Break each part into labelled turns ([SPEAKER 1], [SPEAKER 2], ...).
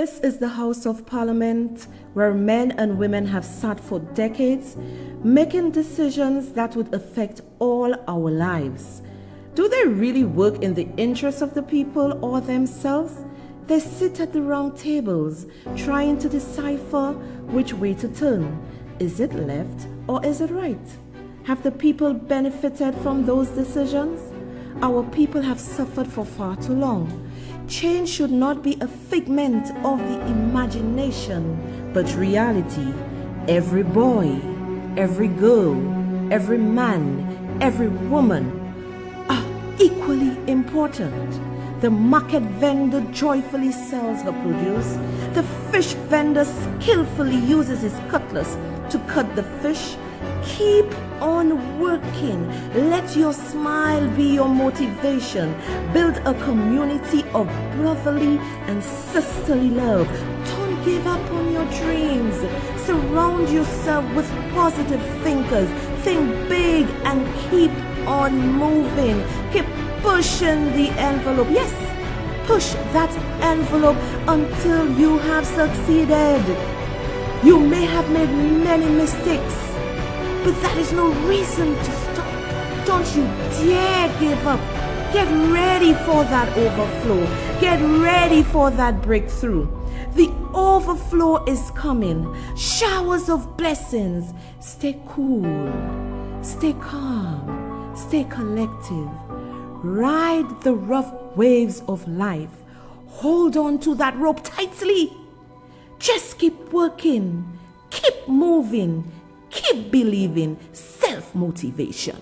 [SPEAKER 1] This is the House of Parliament where men and women have sat for decades, making decisions that would affect all our lives. Do they really work in the interests of the people or themselves? They sit at the round tables, trying to decipher which way to turn. Is it left or is it right? Have the people benefited from those decisions? Our people have suffered for far too long. Change should not be a figment of the imagination, but reality. Every boy, every girl, every man, every woman are equally important. The market vendor joyfully sells her produce. The fish vendor skillfully uses his cutlass to cut the fish. Keep on working. Let your smile be your motivation. Build a community of brotherly and sisterly love. Don't give up on your dreams. Surround yourself with positive thinkers. Think big and keep on moving. Keep pushing the envelope. Yes, push that envelope until you have succeeded. You may have made many mistakes, but that is no reason to stop. Don't you dare give up. Get ready for that overflow. Get ready for that breakthrough. The overflow is coming. Showers of blessings. Stay cool. Stay calm. Stay collective. Ride the rough waves of life. Hold on to that rope tightly. Just keep working. Keep moving. Keep believing. Self-motivation.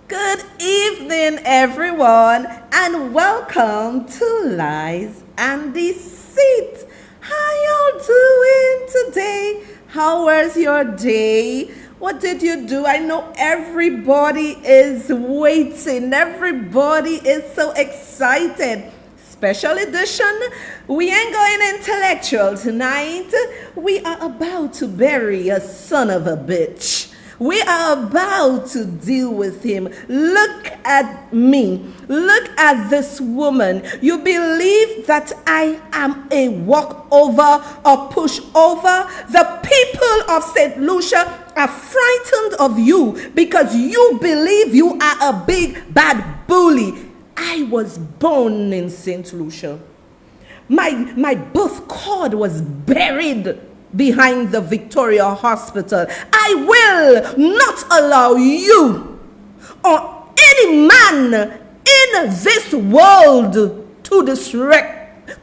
[SPEAKER 1] Good evening, everyone, and welcome to Lies and Deceit. How y'all doing today? How was your day? What did you do? I know everybody is waiting. Everybody is so excited. Special edition. We ain't going intellectual tonight. We are about to bury a son of a bitch. We are about to deal with him. Look at me. Look at this woman. You believe that I am a walkover or pushover? The people of St. Lucia are frightened of you because you believe you are a big bad bully. I was born in St. Lucia. My birth cord was buried behind the Victoria Hospital. I will not allow you or any man in this world to disrespect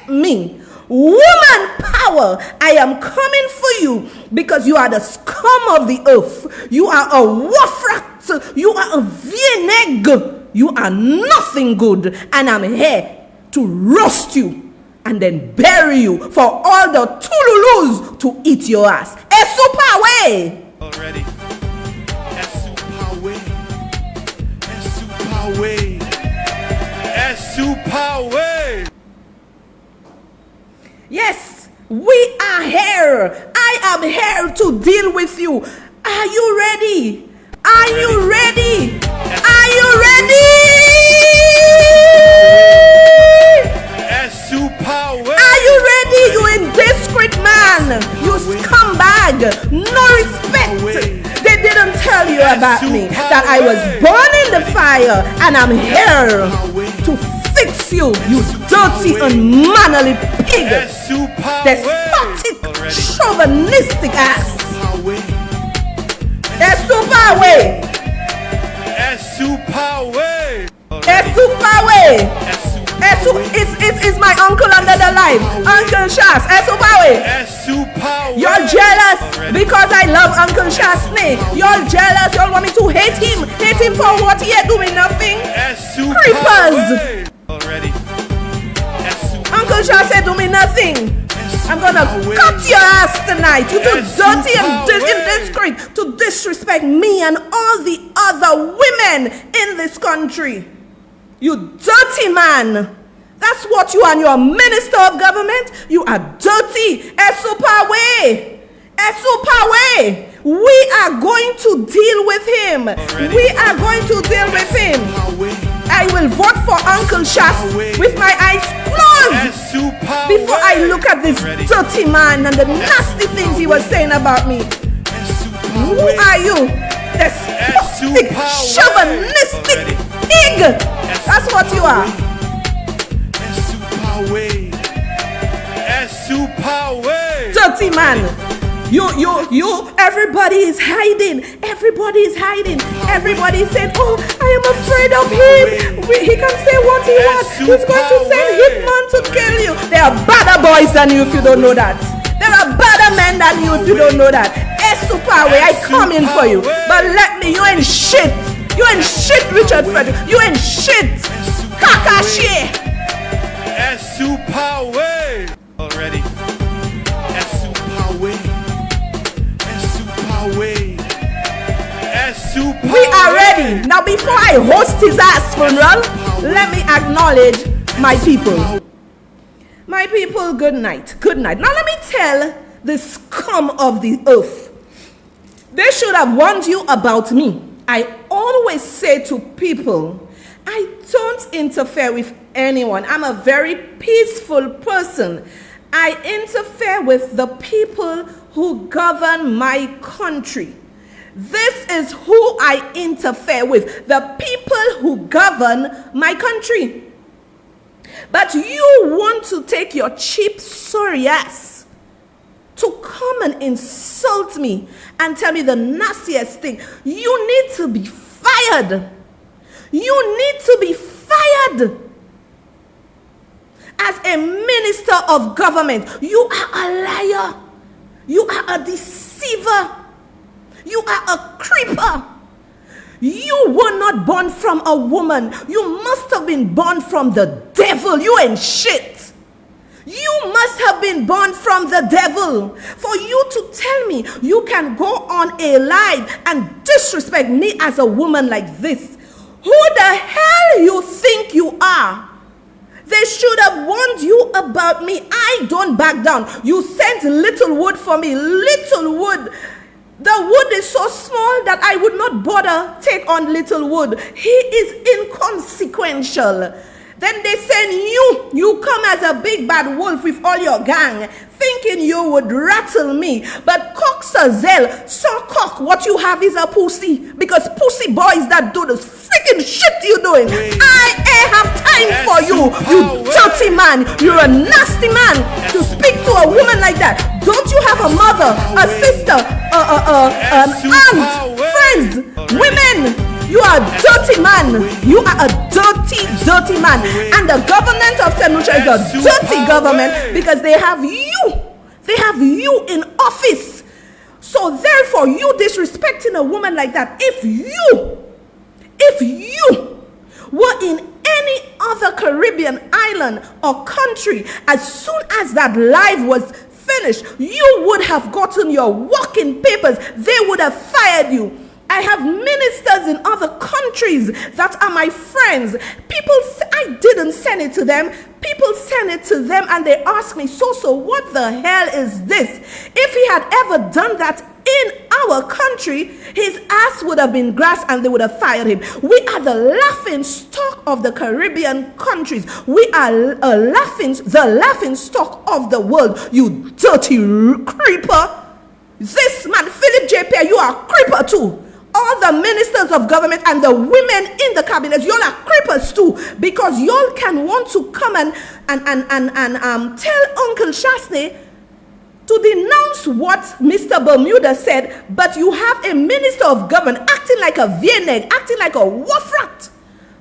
[SPEAKER 1] me. Woman power, I am coming for you because you are the scum of the earth. You are a wafrat. You are a vieneg. You are nothing good, and I'm here to roast you and then bury you for all the Tululus to eat your ass. Esupawe!
[SPEAKER 2] Already. Esupawe. Esupawe. Esupawe.
[SPEAKER 1] Yes, we are here. I am here to deal with you. Are you ready? Are you ready? Are you ready? Are you ready, you indiscreet man? You scumbag. No respect. They didn't tell you about me, that I was born in the fire, and I'm here to fix you, you dirty, unmannerly pig. Despotic, chauvinistic ass. Esupawe.
[SPEAKER 2] Esupawe.
[SPEAKER 1] Esupawe. It's my uncle under the light. Uncle Shas. Esupawe.
[SPEAKER 2] Esupawe.
[SPEAKER 1] You're jealous because I love Uncle Shasne. You're jealous. You want me to hate him. Hate him for what he had doing nothing. Creepers.
[SPEAKER 2] Already.
[SPEAKER 1] Uncle Shas said do me nothing. I'm gonna cut your ass tonight. You too dirty and indiscreet to disrespect me and all the other women in this country. You dirty man. That's what you and your minister of government, you are dirty. Esupawe. Esupawe. We are going to deal with him.
[SPEAKER 2] Already.
[SPEAKER 1] We are going to deal with him. I will vote for Uncle Shas with my eyes closed before I look at this dirty man and the nasty things he was saying about me. Who are you? Despotic, chauvinistic pig. That's what you are. Dirty man. Everybody is hiding. Everybody is hiding. Everybody is saying, oh, I am afraid of him. He can say what he wants. He's going to send hitman to kill you. There are badder boys than you if you don't know that. There are badder men than you if you don't know that. Esupawe, I come in for you. But let me, you ain't shit. You ain't shit, Richard Frederick. You ain't shit. Kakashi.
[SPEAKER 2] Esupawe. Already.
[SPEAKER 1] We are ready. Now before I host his ass funeral, let me acknowledge my people. My people, good night. Good night. Now let me tell the scum of the earth. They should have warned you about me. I always say to people, I don't interfere with anyone. I'm a very peaceful person. I interfere with the people who govern my country. This is who I interfere with, the people who govern my country. But you want to take your cheap sorry ass to come and insult me and tell me the nastiest thing. You need to be fired. You need to be fired. As a minister of government, you are a liar. You are a deceiver. You are a creeper. You were not born from a woman. You must have been born from the devil. You ain't shit. You must have been born from the devil. For you to tell me you can go on a live and disrespect me as a woman like this. Who the hell you think you are? They should have warned you about me. I don't back down. You sent little wood for me. Little wood. The wood is so small that I would not bother take on little wood. He is inconsequential. Then they send you come as a big bad wolf with all your gang, thinking you would rattle me. But cocksazel, so cock, what you have is a pussy. Because pussy boys that do this freaking shit you doing. I ain't have time for you, you dirty man. You're a nasty man to speak to a woman like that. Don't you have a mother, a sister, an aunt, friends, women? You are a dirty man. You are a dirty, dirty man. And the government of St. Lucia is a dirty government because they have you. They have you in office. So therefore, you disrespecting a woman like that, if you were in any other Caribbean island or country, as soon as that live was finished, you would have gotten your working papers. They would have fired you. I have ministers in other countries that are my friends. People, I didn't send it to them. People send it to them and they ask me, so what the hell is this? If he had ever done that in our country, his ass would have been grass and they would have fired him. We are the laughing stock of the Caribbean countries. We are the laughing stock of the world, you dirty creeper. This man, Philip J. Pierre, you are a creeper too. All the ministers of government and the women in the cabinet, y'all are creepers too, because y'all can want to come and tell Uncle Shasney to denounce what Mr. Bermuda said, but you have a minister of government acting like a Vieneg, acting like a Wafrat,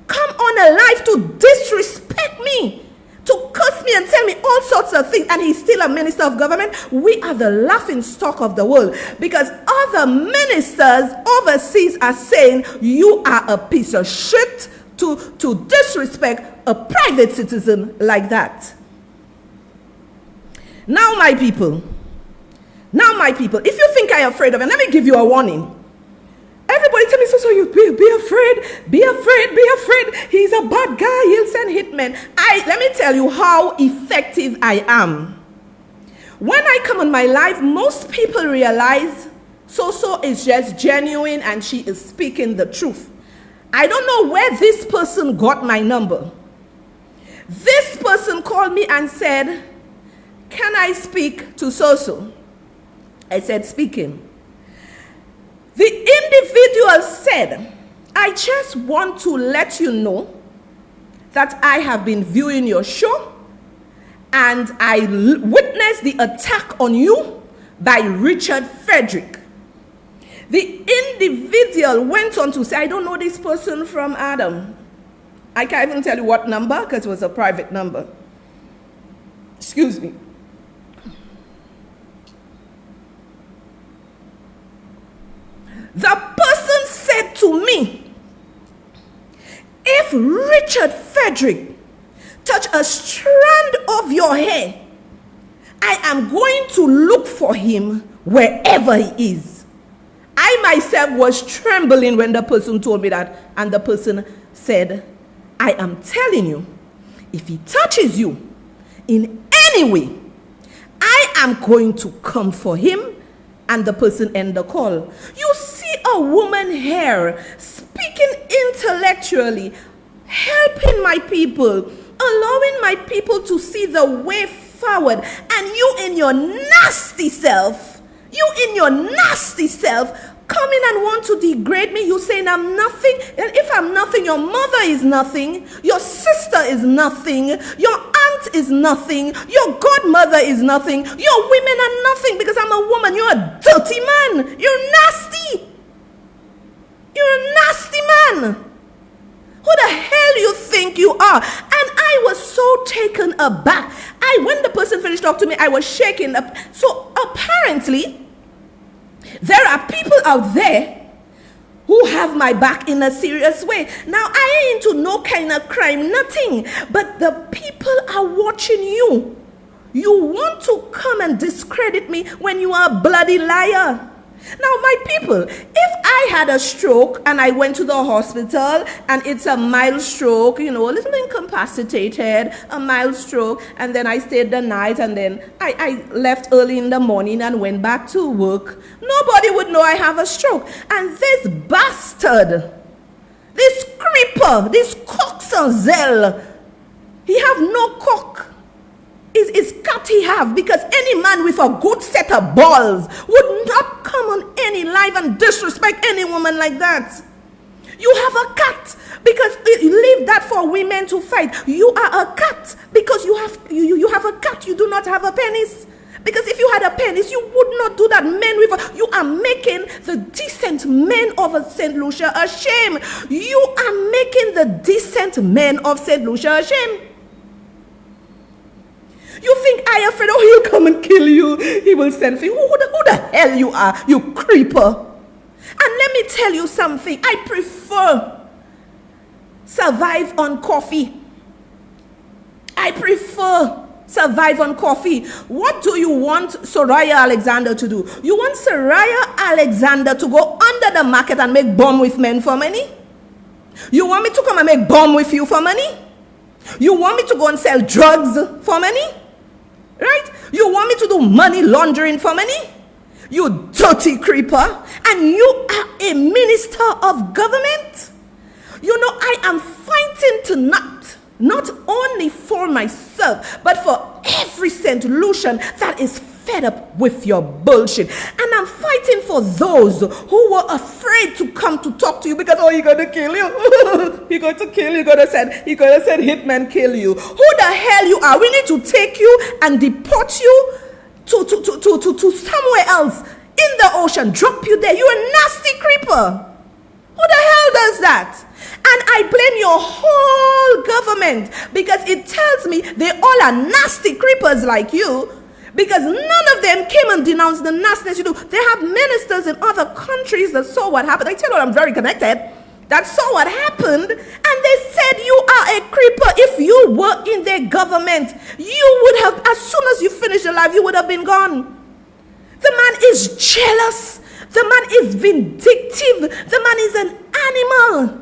[SPEAKER 1] come on a live to disrespect me, to curse me and tell me all sorts of things, and he's still a minister of government. We are the laughing stock of the world because other ministers overseas are saying you are a piece of shit to disrespect a private citizen like that. Now my people, if you think I am afraid of him, let me give you a warning. Everybody tell me, so you be afraid. He's a bad guy. He'll send hitmen. I let me tell you how effective I am. When I come on my live, most people realize so is just genuine and she is speaking the truth. I don't know where this person got my number. This person called me and said, can I speak to so? I said, speaking. The individual said, I just want to let you know that I have been viewing your show and I witnessed the attack on you by Richard Frederick. The individual went on to say, I don't know this person from Adam. I can't even tell you what number because it was a private number. Excuse me. The person said to me, if Richard Frederick touch a strand of your hair, I am going to look for him wherever he is. I myself was trembling when the person told me that, and the person said, I am telling you, if he touches you in any way, I am going to come for him. And the person ended the call. You see a woman here speaking intellectually, helping my people, allowing my people to see the way forward, and you in your nasty self, coming and want to degrade me. You saying I'm nothing, and if I'm nothing, your mother is nothing, your sister is nothing, your aunt is nothing, your godmother is nothing, your women are nothing because I'm a woman. You're a dirty man. You're nasty. You're a nasty man. Who the hell you think you are? And I was so taken aback. When the person finished talking to me, I was shaking up. So apparently, there are people out there who have my back in a serious way. Now, I ain't into no kind of crime, nothing. But the people are watching you. You want to come and discredit me when you are a bloody liar. Now, my people, if I had a stroke and I went to the hospital and it's a mild stroke, a little incapacitated, a mild stroke, and then I stayed the night and then I left early in the morning and went back to work, nobody would know I have a stroke. And this bastard, this creeper, this coxazel, he have no cock. Is cut he have, because any man with a good set of balls would not come on any live and disrespect any woman like that. You have a cat because you leave that for women to fight. You are a cat because you have a cat. You do not have a penis. Because if you had a penis, you would not do that. You are making the decent men of St. Lucia ashamed. You are making the decent men of St. Lucia ashamed. You think I afraid, he'll come and kill you. He will send for you. Who the hell you are, you creeper? And let me tell you something. I prefer survive on coffee. What do you want Soraya Alexander to do? You want Soraya Alexander to go under the market and make bomb with men for money? You want me to come and make bomb with you for money? You want me to go and sell drugs for money? Right? You want me to do money laundering for money? You dirty creeper. And you are a minister of government? I am fighting tonight, not only for myself, but for every St. Lucian that is fed up with your bullshit. And I'm fighting for those who were afraid to come to talk to you because, he's going to kill you. He's going to kill you. He's going to send hitman kill you. Who the hell you are? We need to take you and deport you to somewhere else in the ocean. Drop you there. You're a nasty creeper. Who the hell does that? And I blame your whole government because it tells me they all are nasty creepers like you. Because none of them came and denounced the nastiness you do. They have ministers in other countries that saw what happened. I tell you, I'm very connected. That saw what happened. And they said you are a creeper. If you were in their government, you would have, as soon as you finished your life, you would have been gone. The man is jealous. The man is vindictive. The man is an animal.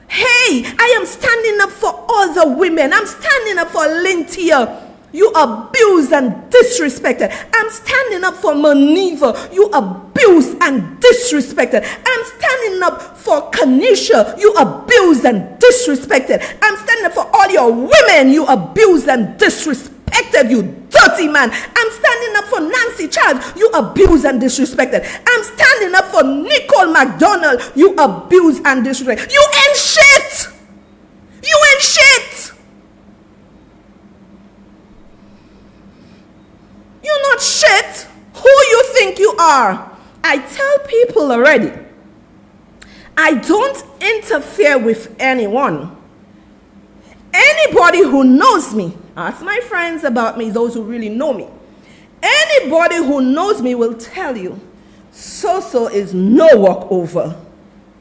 [SPEAKER 1] Hey, Hey, I am standing up for other women. I'm standing up for Lintia. You abused and disrespected. I'm standing up for Maniva. You abused and disrespected. I'm standing up for Kanisha. You abused and disrespected. I'm standing up for all your women. You abused and disrespected. You dirty man. I'm standing up for Nancy Charles. You abused and disrespected. I'm standing up for Nicole McDonald. You abused and disrespected. You ain't shit. You ain't shit. You're not shit. Who you think you are? I tell people already, I don't interfere with anyone. Anybody who knows me, ask my friends about me, those who really know me. Anybody who knows me will tell you, so is no walkover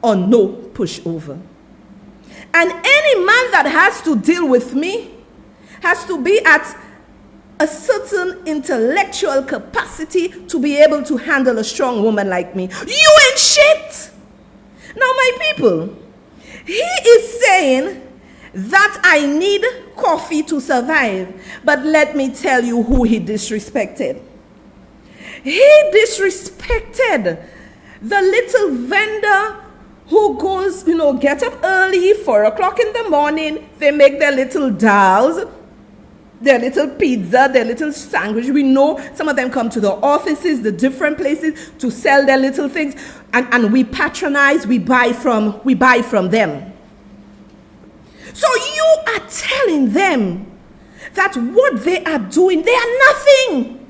[SPEAKER 1] or no pushover. And any man that has to deal with me has to be at a certain intellectual capacity to be able to handle a strong woman like me. You ain't shit. Now, my people, he is saying that I need coffee to survive. But let me tell you who he disrespected. He disrespected the little vendor who goes, get up early, 4 o'clock in the morning. They make their little dals, their little pizza, their little sandwich. We know some of them come to the offices, the different places to sell their little things, and we patronize, we buy from them. So you are telling them that what they are doing, they are nothing.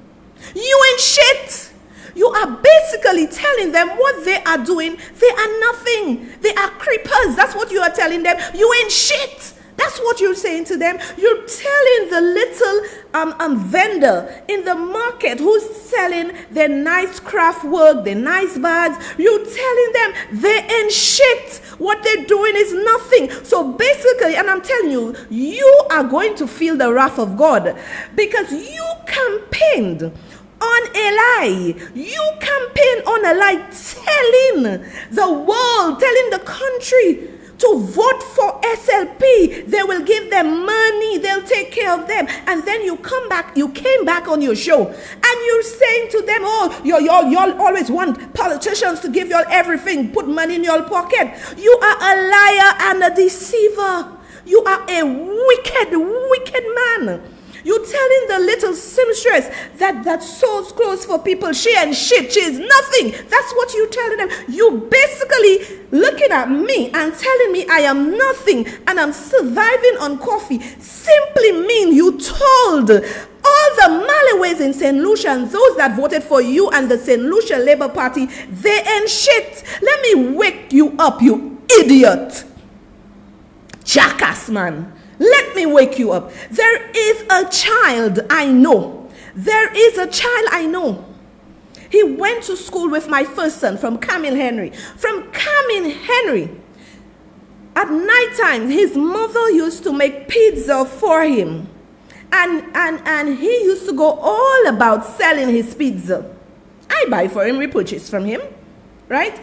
[SPEAKER 1] You ain't shit. You are basically telling them what they are doing, they are nothing. They are creepers. That's what you are telling them. You ain't shit. That's what you're saying to them. You're telling the little vendor in the market who's selling their nice craft work, their nice bags. You're telling them they ain't shit. What they're doing is nothing. So basically, and I'm telling you, you are going to feel the wrath of God because you campaigned on a lie. You campaigned on a lie, telling the world, telling the country to vote for SLP. They will give them money. They'll take care of them. And then you came back on your show and you're saying to them, oh, y'all always want politicians to give y'all everything, put money in your pocket. You are a liar and a deceiver. You are a wicked man. You're telling the little seamstress that sews clothes for people, she ain't shit, she is nothing. That's what you're telling them. You basically looking at me and telling me I am nothing and I'm surviving on coffee simply mean you told all the Malaways in St. Lucia and those that voted for you and the St. Lucia Labour Party, they ain't shit. Let me wake you up, you idiot. Jackass, man. Let me wake you up. There is a child I know. There is a child I know. He went to school with my first son from Camille Henry. From Camille Henry. At nighttime, his mother used to make pizza for him. And he used to go all about selling his pizza. I buy for him, we purchase from him. Right?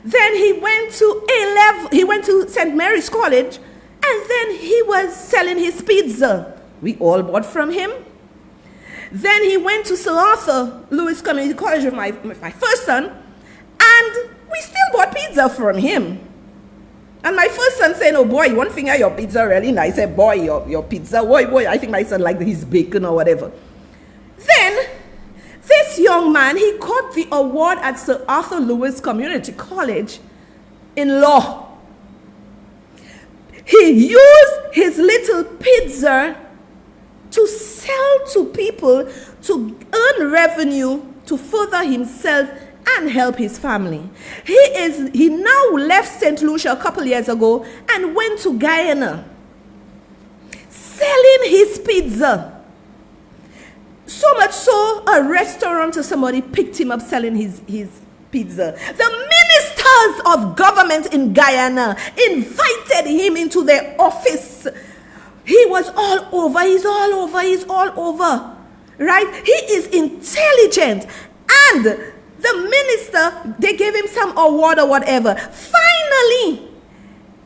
[SPEAKER 1] Then he went to St. Mary's College. And then he was selling his pizza. We all bought from him. Then he went to Sir Arthur Lewis Community College with my first son. And we still bought pizza from him. And my first son said, oh boy, one thing, your pizza really nice. I said, boy, your pizza, boy, I think my son liked his bacon or whatever. Then this young man, he got the award at Sir Arthur Lewis Community College in law. He used his little pizza to sell to people to earn revenue to further himself and help his family. He now left St. Lucia a couple years ago and went to Guyana selling his pizza. So much so, a restaurant or somebody picked him up selling his pizza. The ministers of government in Guyana invited him into their office. He was all over. He's all over. Right? He is intelligent. And the minister, they gave him some award or whatever. Finally,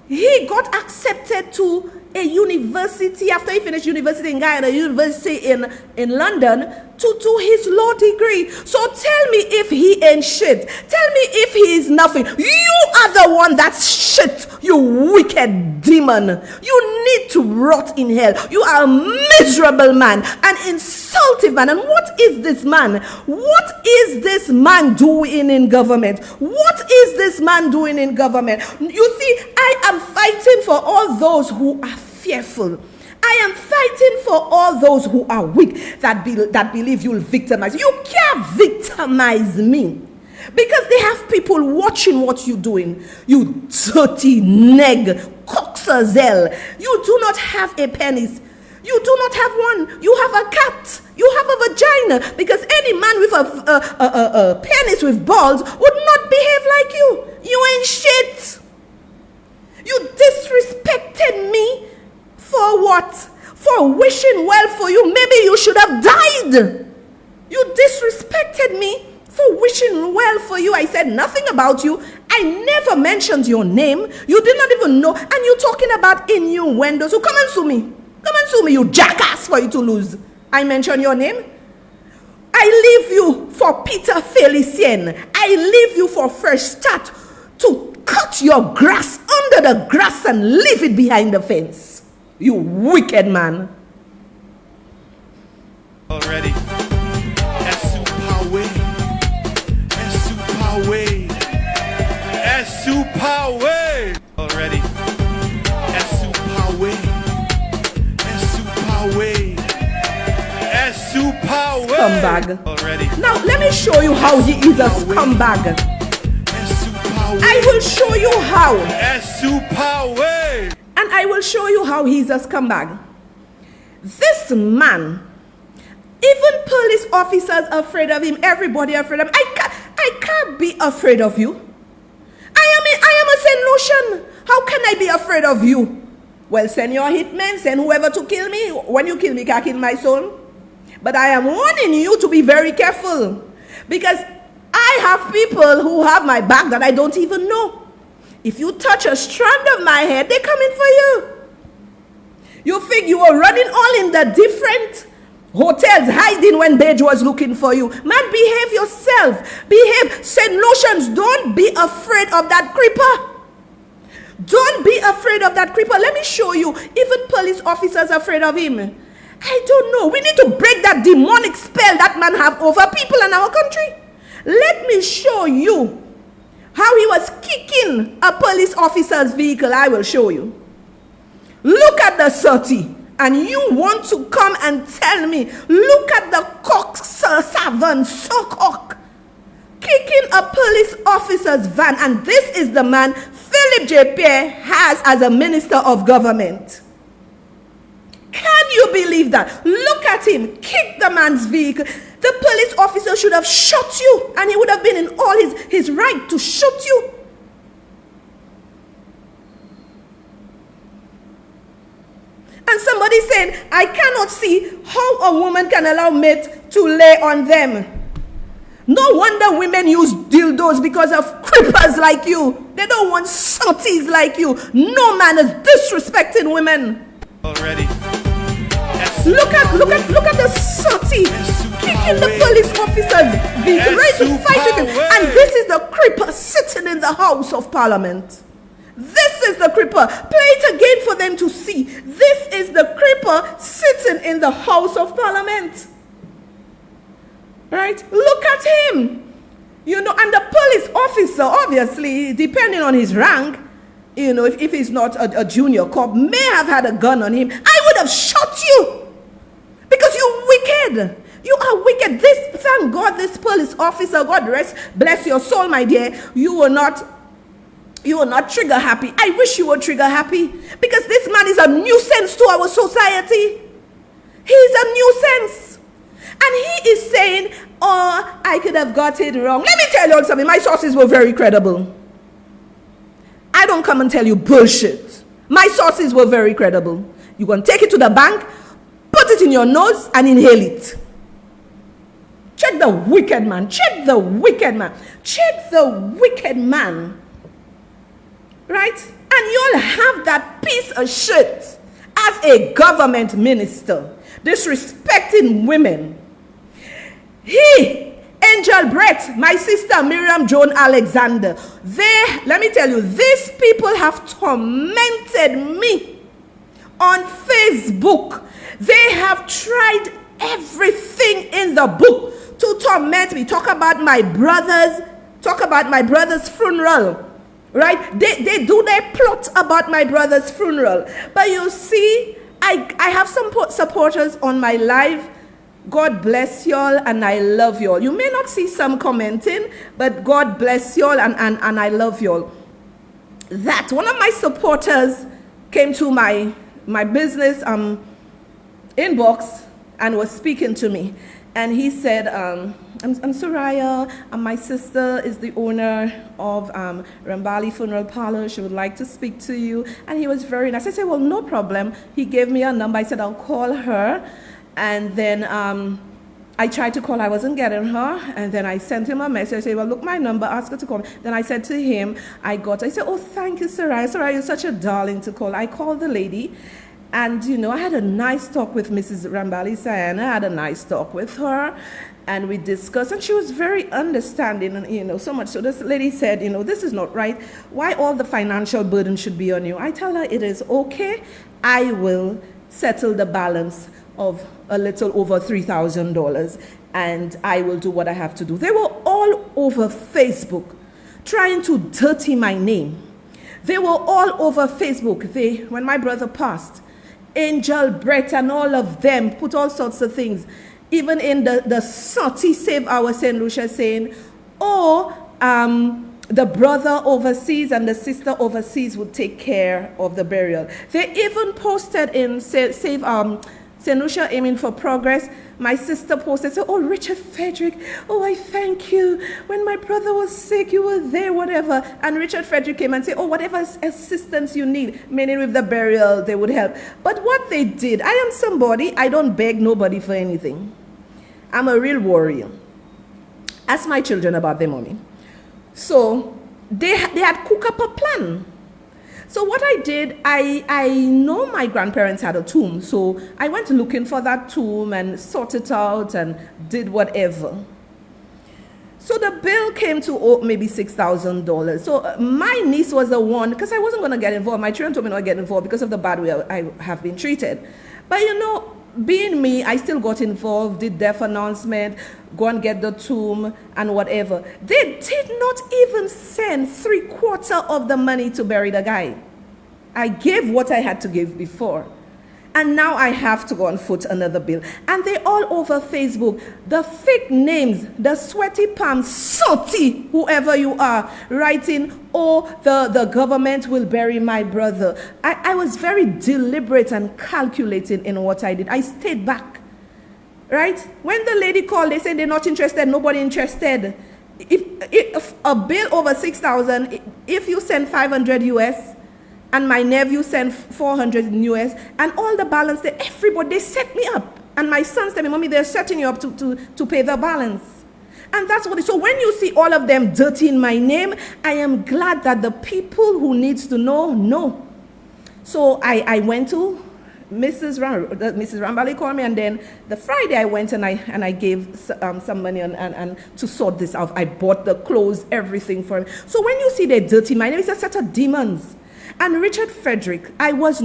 [SPEAKER 1] He got accepted to a university after he finished university in Guyana, university in London, to do his law degree. So tell me if he ain't shit. Tell me if he is nothing. You are the one that's shit, you wicked demon. You need to rot in hell. You are a miserable man, an insultive man. And what is this man? What is this man doing in government? What is this man doing in government? You see, I am fighting for all those who are fearful. I am fighting for all those who are weak, that believe you'll victimize. You can't victimize me, because they have people watching what you're doing. You dirty neg, coxazel. You do not have a penis. You do not have one. You have a cat. You have a vagina, because any man with a penis with balls would not behave like you. You ain't shit. You disrespected me. For what? For wishing well for you. Maybe you should have died. You disrespected me for wishing well for you. I said nothing about you. I never mentioned your name. You did not even know. And you're talking about innuendo. So come and sue me. Come and sue me, you jackass, for you to lose. I mentioned your name. I leave you for Peter Felicien. I leave you for Fresh Start to cut your grass under the grass and leave it behind the fence. You wicked man.
[SPEAKER 2] Already. Esu Power. Esu Power. Esu Power. Already. Esu Power. Esu Power. Esu Power.
[SPEAKER 1] Scumbag.
[SPEAKER 2] Already.
[SPEAKER 1] Now let me show you how he is a scumbag. I will show you how.
[SPEAKER 2] Esu Power.
[SPEAKER 1] And I will show you how he's a scumbag. This man, even police officers are afraid of him. Everybody afraid of him. I can't be afraid of you. I am a Saint Lucian. How can I be afraid of you? Well, send your hitmen, send whoever to kill me. When you kill me, can't kill my soul. But I am warning you to be very careful, because I have people who have my back that I don't even know. If you touch a strand of my hair, they're coming for you. You think you were running all in the different hotels, hiding when Beige was looking for you. Man, behave yourself. Behave. St. Lucians, don't be afraid of that creeper. Don't be afraid of that creeper. Let me show you. Even police officers are afraid of him. I don't know. We need to break that demonic spell that man have over people in our country. Let me show you how he was kicking a police officer's vehicle. I will show you. Look at the 30. And you want to come and tell me, look at the cock servant, so cock, kicking a police officer's van. And this is the man Philip J. Pierre has as a minister of government. Can you believe that? Look at him, kick the man's vehicle. The police officer should have shot you, and he would have been in all his right to shoot you. And somebody saying, I cannot see how a woman can allow mate to lay on them. No wonder women use dildos, because of creepers like you. They don't want sotties like you. No man is disrespecting women.
[SPEAKER 2] Already.
[SPEAKER 1] Look at the sotty kicking the police officer's vehicle, ready to fight with him. And this is the creeper sitting in the House of Parliament. This is the creeper. Play it again for them to see. This is the creeper sitting in the House of Parliament. Right? Look at him. You know, and the police officer, obviously, depending on his rank, you know, if he's not a junior cop, may have had a gun on him. I would have shot you, because you're wicked. You are wicked. This, thank God, this police officer, God bless your soul, my dear, you were not trigger happy. I wish you were trigger happy, because this man is a nuisance to our society. He's a nuisance. And he is saying, oh, I could have got it wrong. Let me tell you something. My sources were very credible. I don't come and tell you bullshit. My sources were very credible. You can take it to the bank, put it in your nose, and inhale it. Check the wicked man. Check the wicked man. Check the wicked man. Right? And you'll have that piece of shit as a government minister, disrespecting women. Angel Brett, my sister Miriam Joan Alexander, let me tell you, these people have tormented me on Facebook. They have tried everything in the book to torment me. Talk about my brother's funeral. Right? They do their plot about my brother's funeral. But you see, I have some supporters on my live. God bless y'all, and I love y'all. You may not see some commenting, but God bless y'all, and I love y'all. That one of my supporters came to my business inbox and was speaking to me. And he said, I'm Soraya, and my sister is the owner of Rambali Funeral Parlor. She would like to speak to you. And he was very nice. I said, well, no problem. He gave me a number. I said, I'll call her. And then I tried to call. I wasn't getting her. And then I sent him a message. I said, well, look, my number. Ask her to call me. Then I said to him, I said, oh, thank you, Soraya. Soraya, you're such a darling to call. I called the lady. And, you know, I had a nice talk with Mrs. Rambali Sayana. I had a nice talk with her. And we discussed. And she was very understanding, and, you know, so much. So this lady said, you know, this is not right. Why all the financial burden should be on you? I tell her it is okay. I will settle the balance of a little over $3,000, and I will do what I have to do. They were all over Facebook trying to dirty my name. They were all over Facebook. When my brother passed, Angel Brett and all of them put all sorts of things, even in the Soti Save Our St. Lucia, saying, the brother overseas and the sister overseas would take care of the burial. They even posted in Save St. Lucia Aiming for Progress. My sister posted, said, oh, Richard Frederick, oh, I thank you. When my brother was sick, you were there, whatever. And Richard Frederick came and said, oh, whatever assistance you need, meaning with the burial, they would help. But what they did, I am somebody, I don't beg nobody for anything. I'm a real warrior. Ask my children about their mommy. So they had cooked up a plan. So what I did, I know my grandparents had a tomb, so I went looking for that tomb and sorted it out and did whatever. So the bill came to maybe $6,000. So my niece was the one, because I wasn't going to get involved. My children told me not to get involved because of the bad way I have been treated. But you know, being me, I still got involved, did death announcement, go and get the tomb and whatever. They did not even send 3/4 of the money to bury the guy. I gave what I had to give before. And now I have to go and foot another bill. And they all over Facebook, the fake names, the sweaty palms, Soti, whoever you are, writing, oh, the government will bury my brother. I was very deliberate and calculating in what I did. I stayed back, right? When the lady called, they said they're not interested, nobody interested. If a bill over $6,000, if you send 500 US, and my nephew sent 400 in US, and all the balance, everybody, they set me up. And my sons tell me, Mommy, they're setting you up to pay the balance. And that's what it is. So when you see all of them dirtying my name, I am glad that the people who needs to know. So I went to Mrs. Rambali called me, and then the Friday I went and I gave some money and to sort this out. I bought the clothes, everything for him. So when you see they dirty my name, it's a set of demons. And Richard Frederick, I was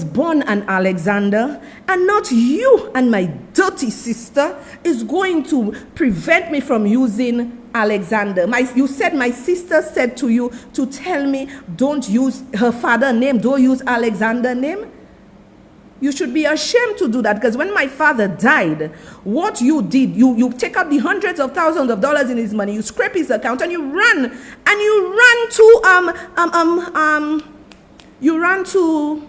[SPEAKER 1] born an Alexander, and not you and my dirty sister is going to prevent me from using Alexander. You said my sister said to you to tell me don't use her father's name, don't use Alexander's name. You should be ashamed to do that, because when my father died, what you did, you take out the hundreds of thousands of dollars in his money, you scrape his account, and you ran to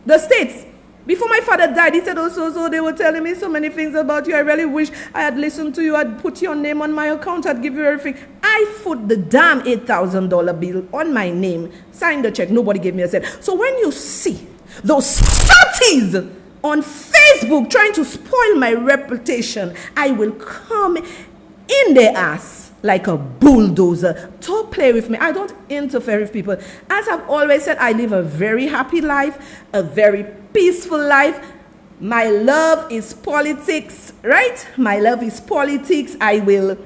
[SPEAKER 1] the States. Before my father died, he said, oh, so they were telling me so many things about you. I really wish I had listened to you. I'd put your name on my account. I'd give you everything. I put the damn $8,000 bill on my name, signed the check. Nobody gave me a cent. So when you see those salties on Facebook trying to spoil my reputation, I will come in their ass like a bulldozer. Don't play with me. I don't interfere with people. As I've always said, I live a very happy life, a very peaceful life. My love is politics, right? My love is politics. I will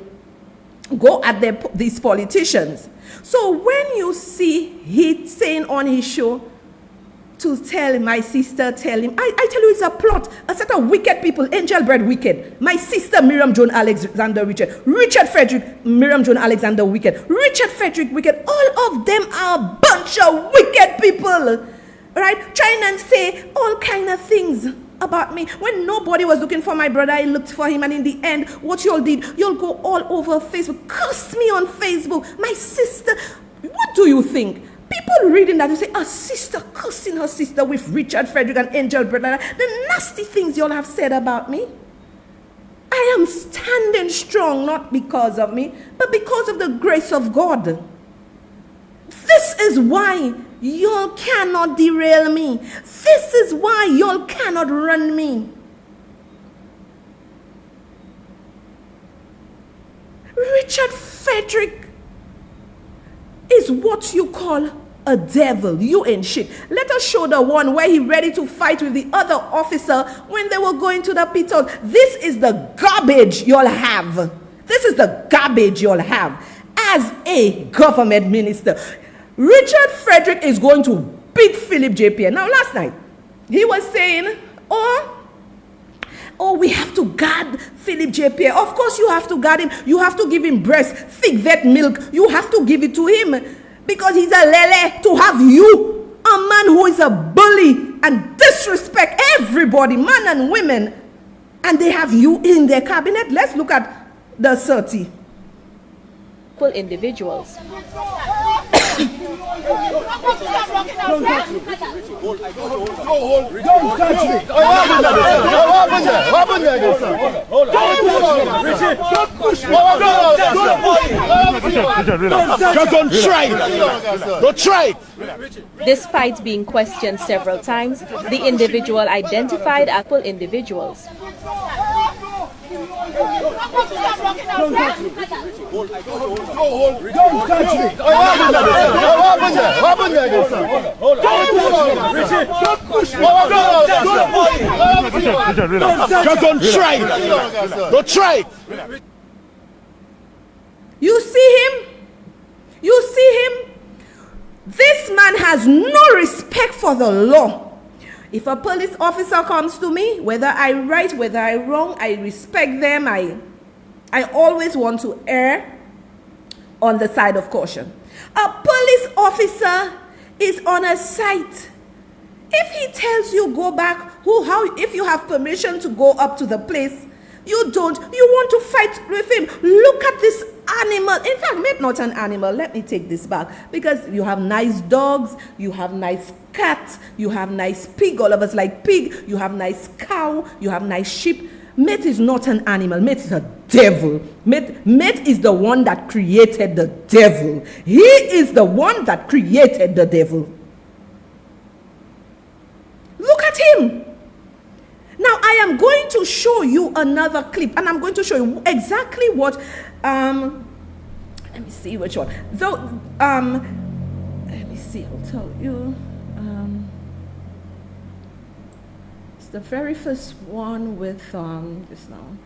[SPEAKER 1] go at these politicians. So when you see he saying on his show to tell my sister, tell him, I tell you it's a plot. A set of wicked people, angel bred wicked. My sister Miriam Joan Alexander Richard, Richard Frederick, Miriam Joan Alexander wicked, Richard Frederick wicked. All of them are a bunch of wicked people, right? Trying and say all kind of things about me. When nobody was looking for my brother, I looked for him, and in the end, what y'all did, y'all go all over Facebook, cuss me on Facebook. My sister, what do you think? People reading that, you say, a sister cussing her sister with Richard Frederick and Angel Brother. The nasty things y'all have said about me. I am standing strong, not because of me, but because of the grace of God. This is why y'all cannot derail me. This is why y'all cannot run me. Richard Frederick is what you call a devil. You ain't shit. Let us show the one where he ready to fight with the other officer when they were going to the pit stop. This is the garbage you'll have. This is the garbage you'll have as a government minister. Richard Frederick is going to beat Philip J. Pierre. Now, last night, he was saying, oh, we have to guard Philip J. Pierre. Of course you have to guard him. You have to give him breast, thick vet milk. You have to give it to him because he's a lele to have you, a man who is a bully and disrespect everybody, man and women, and they have you in their cabinet. Let's look at the 30.
[SPEAKER 3] Individuals.
[SPEAKER 4] Don't touch me. Don't touch me. What happened there, sir? Hold on. Richard, don't push me. Just don't try it. Don't try it.
[SPEAKER 3] Despite being questioned several times, the individual identified as individuals.
[SPEAKER 4] Don't touch me. Don't touch me. What happened there, sir? Hold on. Richard, don't push me. Just don't try it. Don't try it.
[SPEAKER 1] You see him? You see him? This man has no respect for the law. If a police officer comes to me, whether I right, whether I wrong, I respect them. I always want to err on the side of caution. A police officer is on a site. If he tells you go back, if you have permission to go up to the place, you don't. You want to fight with him. Look at this animal. In fact, maybe not an animal. Let me take this back. Because you have nice dogs, you have nice cats, you have nice pig. All of us like pig. You have nice cow, you have nice sheep. Mate is not an animal. Mate is a devil. Mate is the one that created the devil. He is the one that created the devil. Look at him. Now, I am going to show you another clip, and I'm going to show you exactly what, let me see which one. Let me see, I'll tell you. It's the very first one with, just now.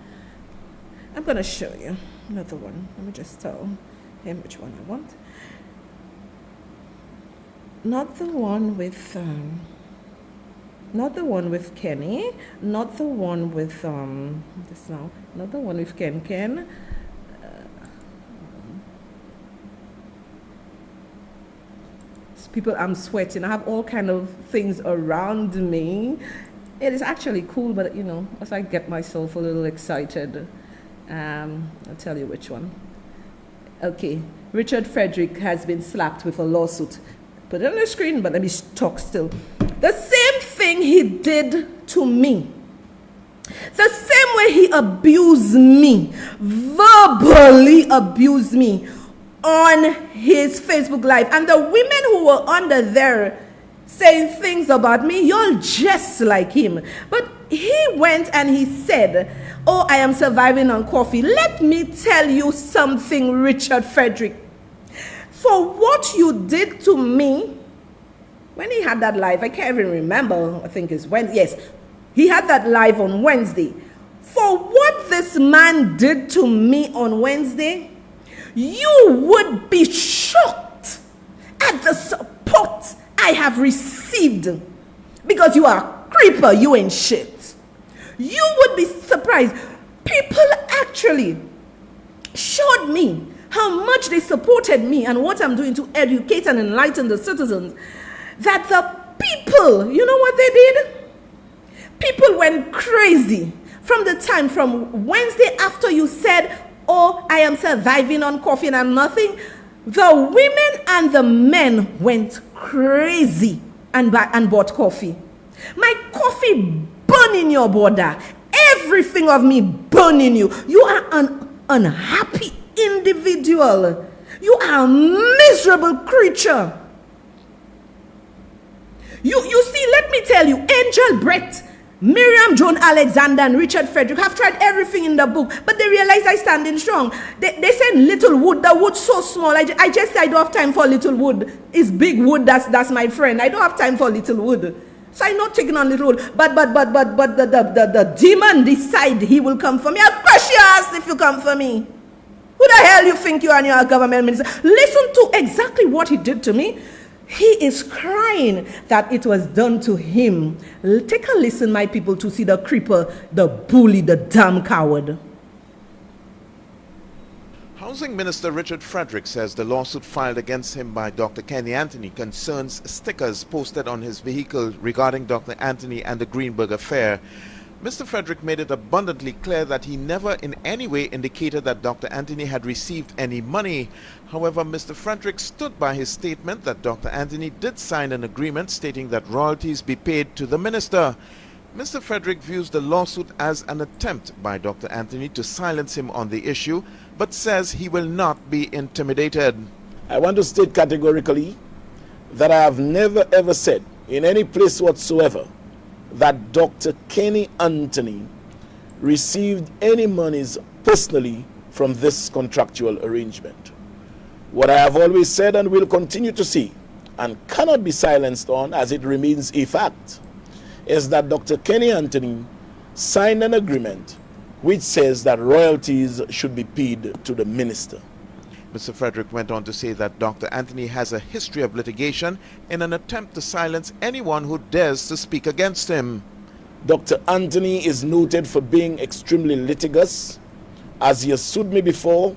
[SPEAKER 1] I'm going to show you another one. Let me just tell him which one I want. Not the one with, not the one with Kenny, not the one with just now, not the one with Ken. People, I'm sweating. I have all kind of things around me. It is actually cool, but you know, as I get myself a little excited, I'll tell you which one. Okay, Richard Frederick has been slapped with a lawsuit. Put it on the screen, but let me talk still. The same thing he did to me. The same way he abused me, verbally abused me on his Facebook Live. And the women who were under there saying things about me, you're just like him. But he went and he said, oh, I am surviving on coffee. Let me tell you something, Richard Frederick. For what you did to me, when he had that live, I can't even remember, I think it's Wednesday. Yes, he had that live on Wednesday. For what this man did to me on Wednesday, you would be shocked at the support I have received. Because you are a creeper, you ain't shit. You would be surprised. People actually showed me how much they supported me and what I'm doing to educate and enlighten the citizens. That the people, you know what they did? People went crazy from Wednesday after you said, oh, I am surviving on coffee and I'm nothing. The women and the men went crazy and bought coffee. My coffee burn in your border. Everything of me burn in you. You are an unhappy individual. You are a miserable creature. You see, let me tell you, Angel Brett, Miriam Joan Alexander, and Richard Frederick have tried everything in the book, but they realize I standing strong. They said little wood, the wood so small. I just I don't have time for little wood. It's big wood, that's my friend. I don't have time for little wood. So I'm not taking on little wood. But the demon decide he will come for me. I'll crush your ass if you come for me. Who the hell you think you are and you're a government minister? Listen to exactly what he did to me. He is crying that it was done to him. Take a listen, my people, to see the creeper, the bully, the damn coward.
[SPEAKER 5] Housing Minister Richard Frederick says the lawsuit filed against him by Dr. Kenny Anthony concerns stickers posted on his vehicle regarding Dr. Anthony and the Greenberg affair. Mr. Frederick made it abundantly clear that he never in any way indicated that Dr. Anthony had received any money. However, Mr. Frederick stood by his statement that Dr. Anthony did sign an agreement stating that royalties be paid to the minister. Mr. Frederick views the lawsuit as an attempt by Dr. Anthony to silence him on the issue, but says he will not be intimidated.
[SPEAKER 6] I want to state categorically that I have never ever said in any place whatsoever that Dr. Kenny Anthony received any monies personally from this contractual arrangement. What I have always said and will continue to say, and cannot be silenced on as it remains a fact, is that Dr. Kenny Anthony signed an agreement which says that royalties should be paid to the minister.
[SPEAKER 5] Mr. Frederick went on to say that Dr. Anthony has a history of litigation in an attempt to silence anyone who dares to speak against him.
[SPEAKER 6] Dr. Anthony is noted for being extremely litigious, as he has sued me before.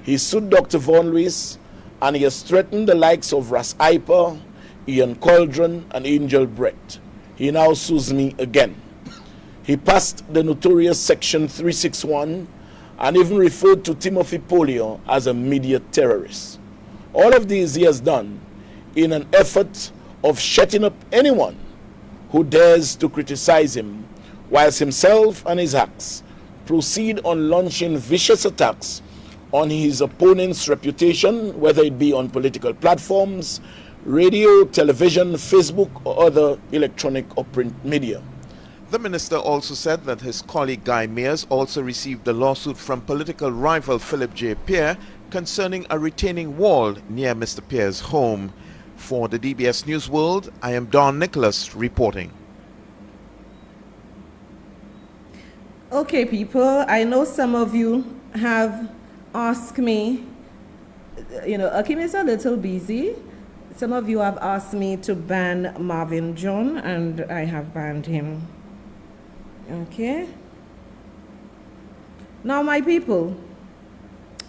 [SPEAKER 6] He sued Dr. Von Lewis, and he has threatened the likes of Ras Iper, Ian Cauldron, and Angel Brett. He now sues me again. He passed the notorious Section 361 and even referred to Timothy Polio as a media terrorist. All of these he has done in an effort of shutting up anyone who dares to criticize him, whilst himself and his hacks proceed on launching vicious attacks on his opponent's reputation, whether it be on political platforms, radio, television, Facebook, or other electronic or print media.
[SPEAKER 5] The minister also said that his colleague Guy Mears also received a lawsuit from political rival Philip J. Pierre concerning a retaining wall near Mr. Pierre's home. For the DBS News World, I am Don Nicholas reporting.
[SPEAKER 1] Okay, people, I know some of you have asked me, Akim is a little busy. Some of you have asked me to ban Marvin John, and I have banned him. Okay. Now, my people,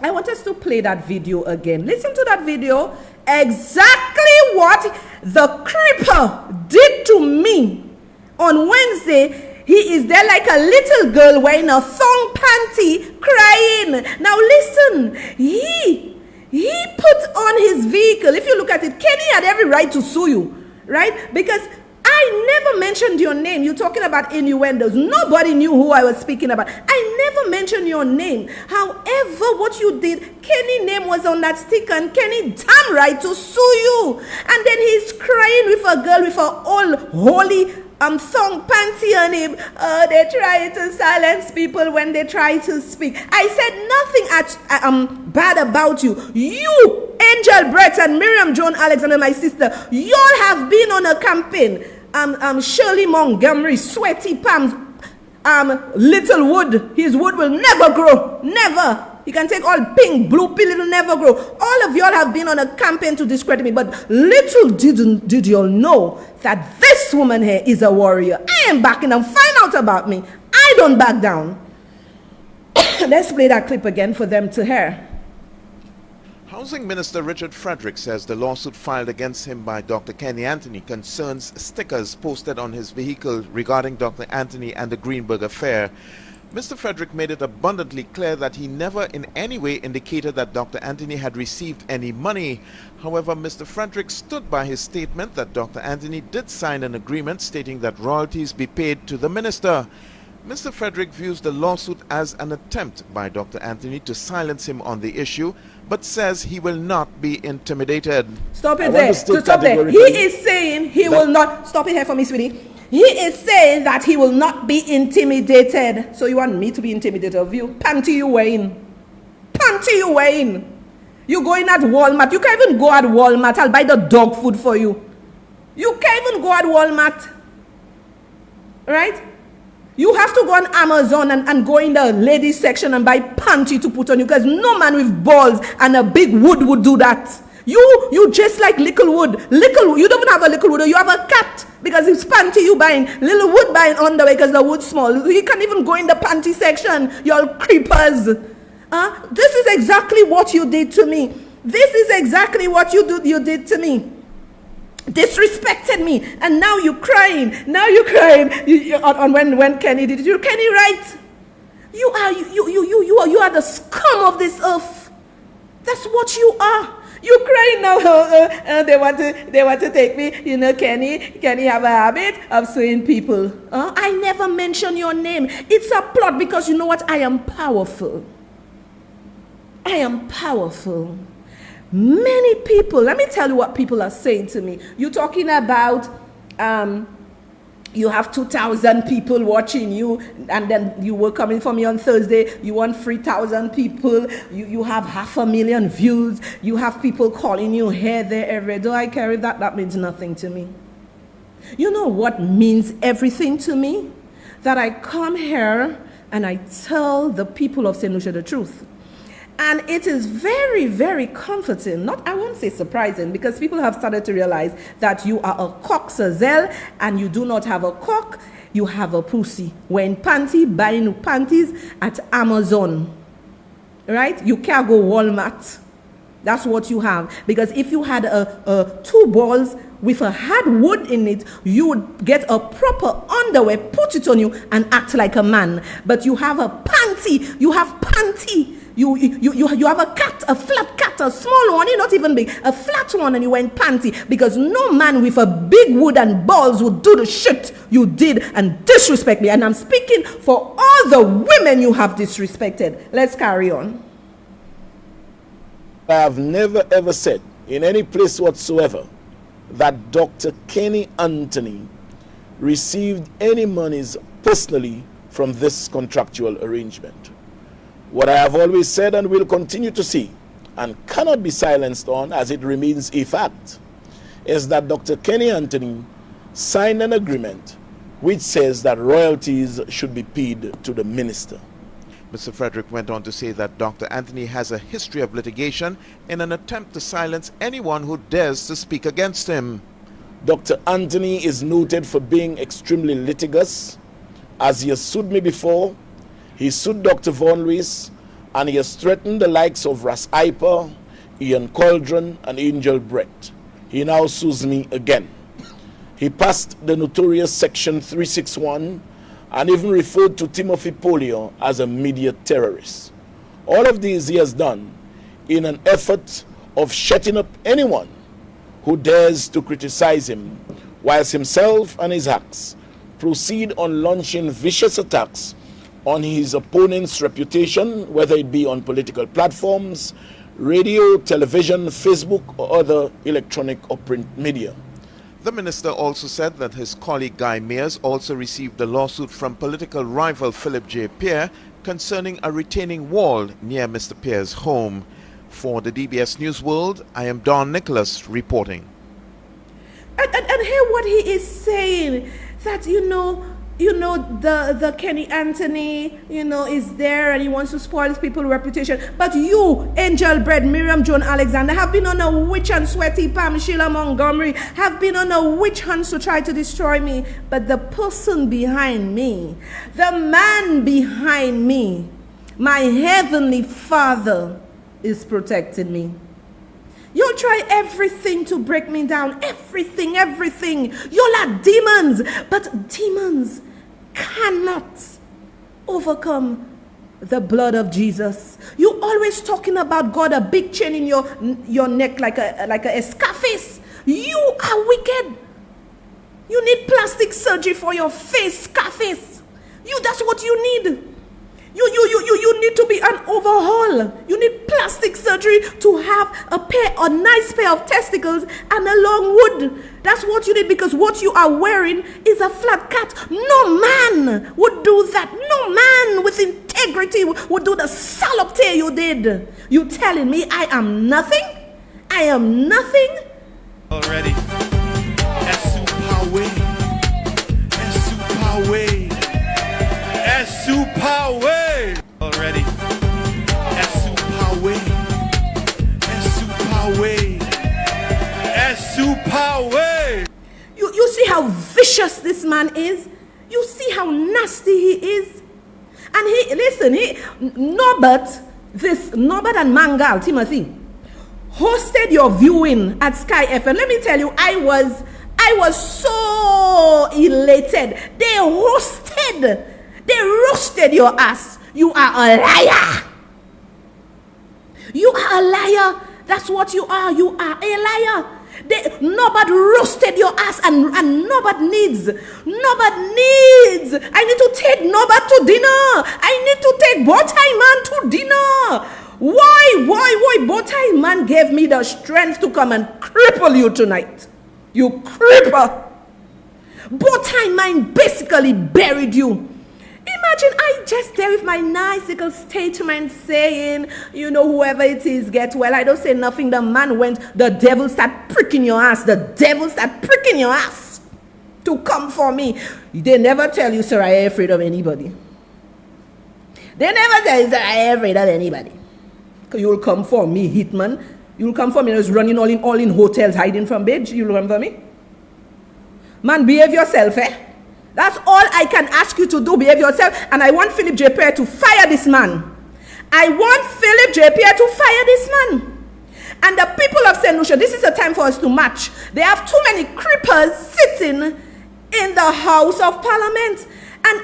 [SPEAKER 1] I want us to play that video again. Listen to that video. Exactly what the creeper did to me on Wednesday. He is there like a little girl wearing a thong panty crying. Now listen, he put on his vehicle. If you look at it, Kenny had every right to sue you, right? Because I never mentioned your name. You're talking about innuendos. Nobody knew who I was speaking about. I never mentioned your name. However, what you did, Kenny's name was on that sticker, and Kenny damn right to sue you. And then he's crying with a girl with her all holy thong panty on him. They try to silence people when they try to speak. I said nothing bad about you. You, Angel Brett and Miriam Joan Alexander, my sister, y'all have been on a campaign. Shirley Montgomery, Sweaty Palms, Little Wood. His wood will never grow. Never. You can take all pink, blue pill, it'll never grow. All of y'all have been on a campaign to discredit me, but little did y'all know that this woman here is a warrior. I am backing down. Find out about me. I don't back down. Let's play that clip again for them to hear.
[SPEAKER 5] Housing Minister Richard Frederick says the lawsuit filed against him by Dr. Kenny Anthony concerns stickers posted on his vehicle regarding Dr. Anthony and the Greenberg affair. Mr. Frederick made it abundantly clear that he never in any way indicated that Dr. Anthony had received any money. However, Mr. Frederick stood by his statement that Dr. Anthony did sign an agreement stating that royalties be paid to the minister. Mr. Frederick views the lawsuit as an attempt by Dr. Anthony to silence him on the issue, but says he will not be intimidated.
[SPEAKER 1] Stop it there. Stop there. He is saying he will not. Stop it here for me, sweetie. He is saying that he will not be intimidated. So you want me to be intimidated of you? Panty you wearing. Panty you wearing. You going at Walmart. You can't even go at Walmart. I'll buy the dog food for you. You can't even go at Walmart. Right? You have to go on Amazon and go in the ladies section and buy panty to put on you, because no man with balls and a big wood would do that. You just like Little Wood. You don't even have a Little Wood. You have a cat, because it's panty you buying. Little Wood buying underwear because the wood's small. You can't even go in the panty section. Y'all creepers. This is exactly what you did to me. This is exactly what you did to me. Disrespected me, and now you're crying. On when Kenny did it. You're Kenny, right? You are the scum of this earth. That's what you are. You're crying now. They want to take me. You know, Kenny have a habit of suing people. I never mention your name. It's a plot, because you know what? I am powerful. I am powerful. Many people, let me tell you what people are saying to me. You're talking about you have 2,000 people watching you, and then you were coming for me on Thursday. You want 3,000 people. You have 500,000 views. You have people calling you here, there, everywhere. Do I carry that? That means nothing to me. You know what means everything to me? That I come here and I tell the people of St. Lucia the truth. And it is very, very comforting. I won't say surprising, because people have started to realize that you are a coxazel and you do not have a cock, you have a pussy. Wearing buying panties at Amazon. Right? You can't go Walmart. That's what you have. Because if you had two balls with a hard wood in it, you would get a proper underwear, put it on you, and act like a man. But you have a panty. You have panty. You have a cat, a flat cat, a small one, not even big, a flat one, and you went panty, because no man with a big wood and balls would do the shit you did and disrespect me. And I'm speaking for all the women you have disrespected. Let's carry on.
[SPEAKER 6] I have never ever said in any place whatsoever that Dr. Kenny Anthony received any monies personally from this contractual arrangement. What I have always said and will continue to say, and cannot be silenced on as it remains a fact, is that Dr. Kenny Anthony signed an agreement which says that royalties should be paid to the minister.
[SPEAKER 5] Mr. Frederick went on to say that Dr. Anthony has a history of litigation in an attempt to silence anyone who dares to speak against him.
[SPEAKER 6] Dr. Anthony is noted for being extremely litigious, as he has sued me before. He sued Dr. Von Luis, and he has threatened the likes of Ras Iper, Ian Cauldron, and Angel Brett. He now sues me again. He passed the notorious Section 361 and even referred to Timothy Polio as a media terrorist. All of these he has done in an effort of shutting up anyone who dares to criticize him, whilst himself and his hacks proceed on launching vicious attacks on his opponent's reputation, whether it be on political platforms, radio, television, Facebook, or other electronic or print media.
[SPEAKER 5] The minister also said that his colleague Guy Mears also received a lawsuit from political rival Philip J. Pierre concerning a retaining wall near Mr. Pierre's home. For the DBS News World, I am Don Nicholas reporting.
[SPEAKER 1] And hear what he is saying, that the Kenny Anthony, is there and he wants to spoil people's reputation. But you, Angel Bread, Miriam Joan Alexander, have been on a witch hunt, Sweaty Pam, Sheila Montgomery, have been on a witch hunt to try to destroy me. But the person behind me, the man behind me, my heavenly Father is protecting me. You'll try everything to break me down. Everything. You'll are demons. But demons cannot overcome the blood of Jesus. You're always talking about God, a big chain in your neck like a Scarface. You are wicked. You need plastic surgery for your face, Scarface. That's what you need. You need to be an overhaul. You need plastic surgery to have a nice pair of testicles and a long wood. That's what you need, because what you are wearing is a flat cat. No man would do that. No man with integrity would do the salopte you did. You telling me I am nothing? I am nothing?
[SPEAKER 2] Already. Super already. Super.
[SPEAKER 1] You see how vicious this man is? You see how nasty he is? And Norbert and Mangal, Timothy, hosted your viewing at Sky FM. Let me tell you, I was so elated. They roasted your ass. You are a liar. You are a liar. That's what you are. You are a liar. Nobody roasted your ass, and nobody needs. I need to take nobody to dinner. I need to take Botai Man to dinner. Why? Botai Man gave me the strength to come and cripple you tonight. You cripple. Botai Man basically buried you. Imagine I just there with my nice little statement saying, whoever it is, get well. I don't say nothing. The man went, the devil start pricking your ass. The devil start pricking your ass to come for me. They never tell you, sir, I ain't afraid of anybody. They never tell you, sir, I ain't afraid of anybody. Because you'll come for me, hitman. You'll come for me. I was running all in hotels, hiding from bitch. You'll come for me. Man, behave yourself, eh? That's all I can ask you to do. Behave yourself. And I want Philip J. Pierre to fire this man. I want Philip J. Pierre to fire this man. And the people of St. Lucia, this is a time for us to march. They have too many creepers sitting in the House of Parliament. And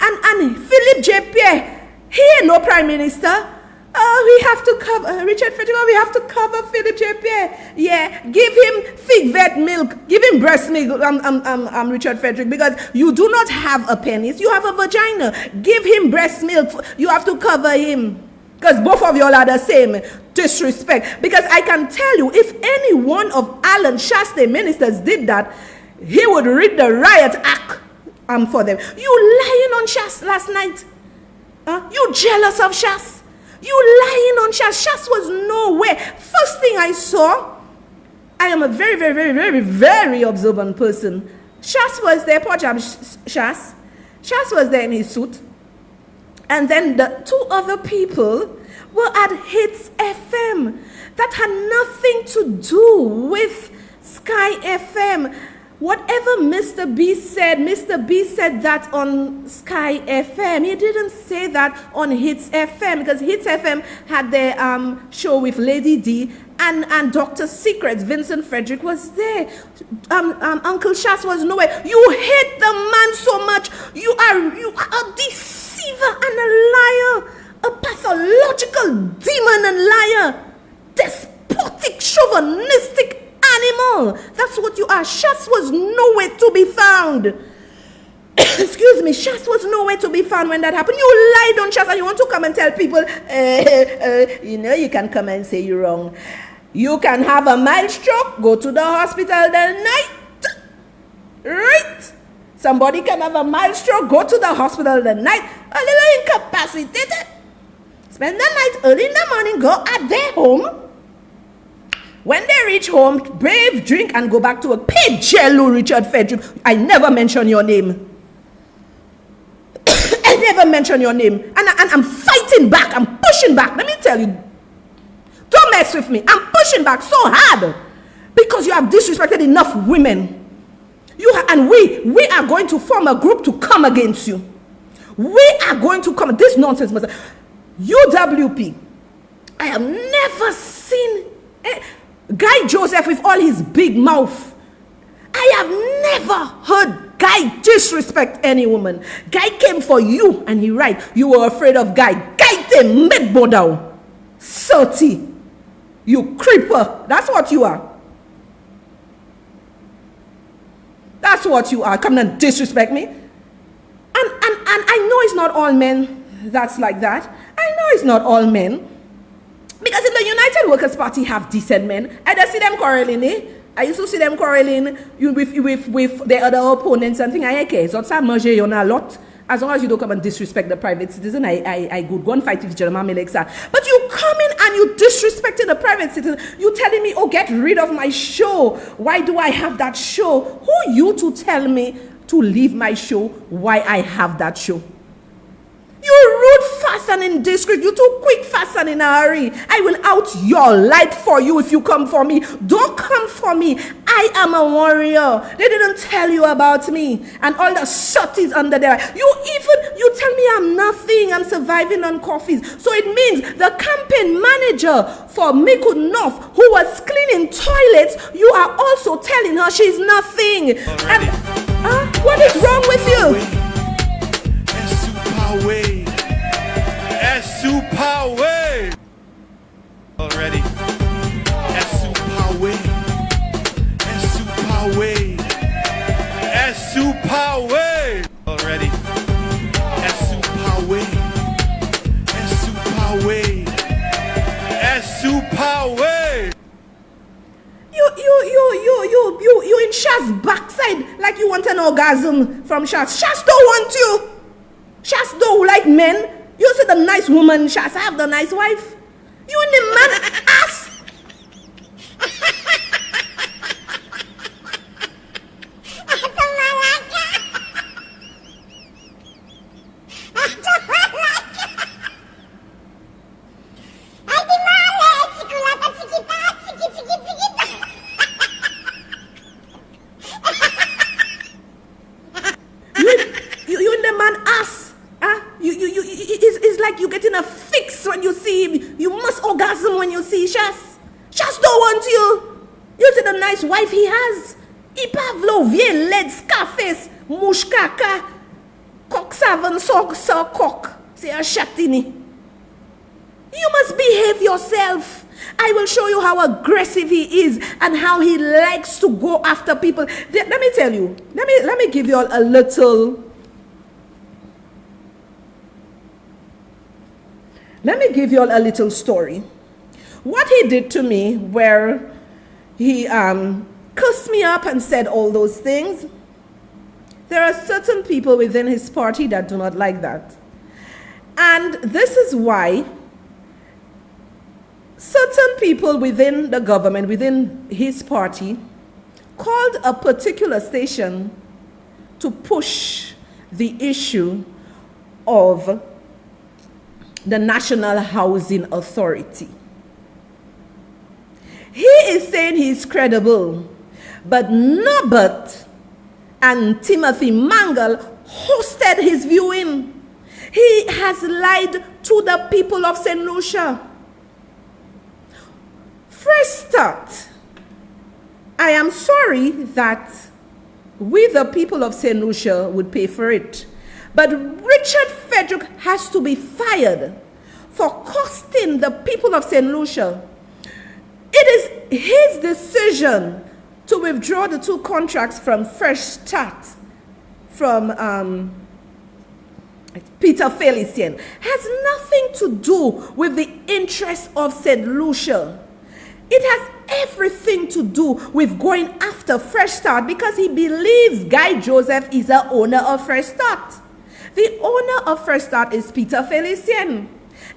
[SPEAKER 1] Philip J. Pierre, he ain't no prime minister. We have to cover Richard Frederick. We have to cover Philip J. Pierre. Yeah, give him fig vet milk. Give him breast milk. Richard Frederick, because you do not have a penis. You have a vagina. Give him breast milk. You have to cover him, because both of y'all are the same. Disrespect. Because I can tell you, if any one of Alan Shaste ministers did that, he would read the riot act for them. You lying on Shas last night? You jealous of Shas? You lying on Shas. Shas was nowhere. First thing I saw, I am a very, very, very, very, very observant person. Shas was there, poor job, Shas. Shas was there in his suit. And then the two other people were at Hits FM. That had nothing to do with Sky FM. Whatever Mr. B said that on Sky FM. He didn't say that on Hits FM, because Hits FM had their show with Lady D and Dr. Secrets. Vincent Frederick was there. Uncle Shas was nowhere. You hate the man so much. You are a deceiver and a liar. A pathological demon and liar. Despotic, chauvinistic animal. That's what you are. Shas was nowhere to be found. Excuse me. Shas was nowhere to be found when that happened. You lied on Shas, and you want to come and tell people, you can come and say you're wrong. You can have a mild stroke, go to the hospital that night. Right? Somebody can have a mild stroke, go to the hospital the night, a little incapacitated. Spend the night, early in the morning, go at their home. When they reach home, brave, drink, and go back to work. Pay jello, Richard Frederick. I never mention your name. I never mention your name. And I'm fighting back. I'm pushing back. Let me tell you. Don't mess with me. I'm pushing back so hard. Because you have disrespected enough women. And we are going to form a group to come against you. We are going to come. This nonsense. UWP. I have never seen Guy Joseph with all his big mouth. I have never heard Guy disrespect any woman. Guy came for you and he right. You were afraid of Guy. Guy te make bow down. Salty. You creeper. That's what you are. That's what you are. Come and disrespect me. And I know it's not all men that's like that. I know it's not all men. Because in the United Workers' Party have decent men. I just see them quarreling, I used to see them quarreling with their other opponents and things. Okay, so it's a merge on a lot. As long as you don't come and disrespect the private citizen, I could go and fight with Jeremiah Meleksa. But you come in and you disrespecting the private citizen. You telling me, oh, get rid of my show. Why do I have that show? Who you to tell me to leave my show? Why I have that show? You rude, fast, and indiscreet. You too quick, fast, and in a hurry. I will out your light for you if you come for me. Don't come for me. I am a warrior. They didn't tell you about me. And all the shotties under there. You tell me I'm nothing. I'm surviving on coffees. So it means the campaign manager for Miku North, who was cleaning toilets, you are also telling her she's nothing. And what is wrong with you?
[SPEAKER 2] Super already. Super already. Super
[SPEAKER 1] You in Shaz's backside like you want an orgasm from Shaz. Shaz don't want you. Shaz don't like men. You see the nice woman, Shaz. I have the nice wife. You in the man ass. You in the man ass. It's like you're getting a fix when you see him. You must orgasm when you see Shaz. Shaz don't want you. You see the nice wife he has. Ipavlo, vie, led, scarface, mushkaka, cock savon, so cock. Say a shatini. You must behave yourself. I will show you how aggressive he is and how he likes to go after people. Let me tell you. Let me give you all a little. Let me give you all a little story. What he did to me, where he cussed me up and said all those things. There are certain people within his party that do not like that. And this is why certain people within the government, within his party, called a particular station to push the issue of the National Housing Authority. He is saying he's credible, but Norbert and Timothy Mangle hosted his viewing. He has lied to the people of St. Lucia. First start, I am sorry that we, the people of St. Lucia, would pay for it. But Richard Frederick has to be fired for costing the people of St. Lucia. It is his decision to withdraw the 2 contracts from Fresh Start, from Peter Felicien. Has nothing to do with the interests of St. Lucia. It has everything to do with going after Fresh Start because he believes Guy Joseph is the owner of Fresh Start. The owner of Fresh Start is Peter Felicien.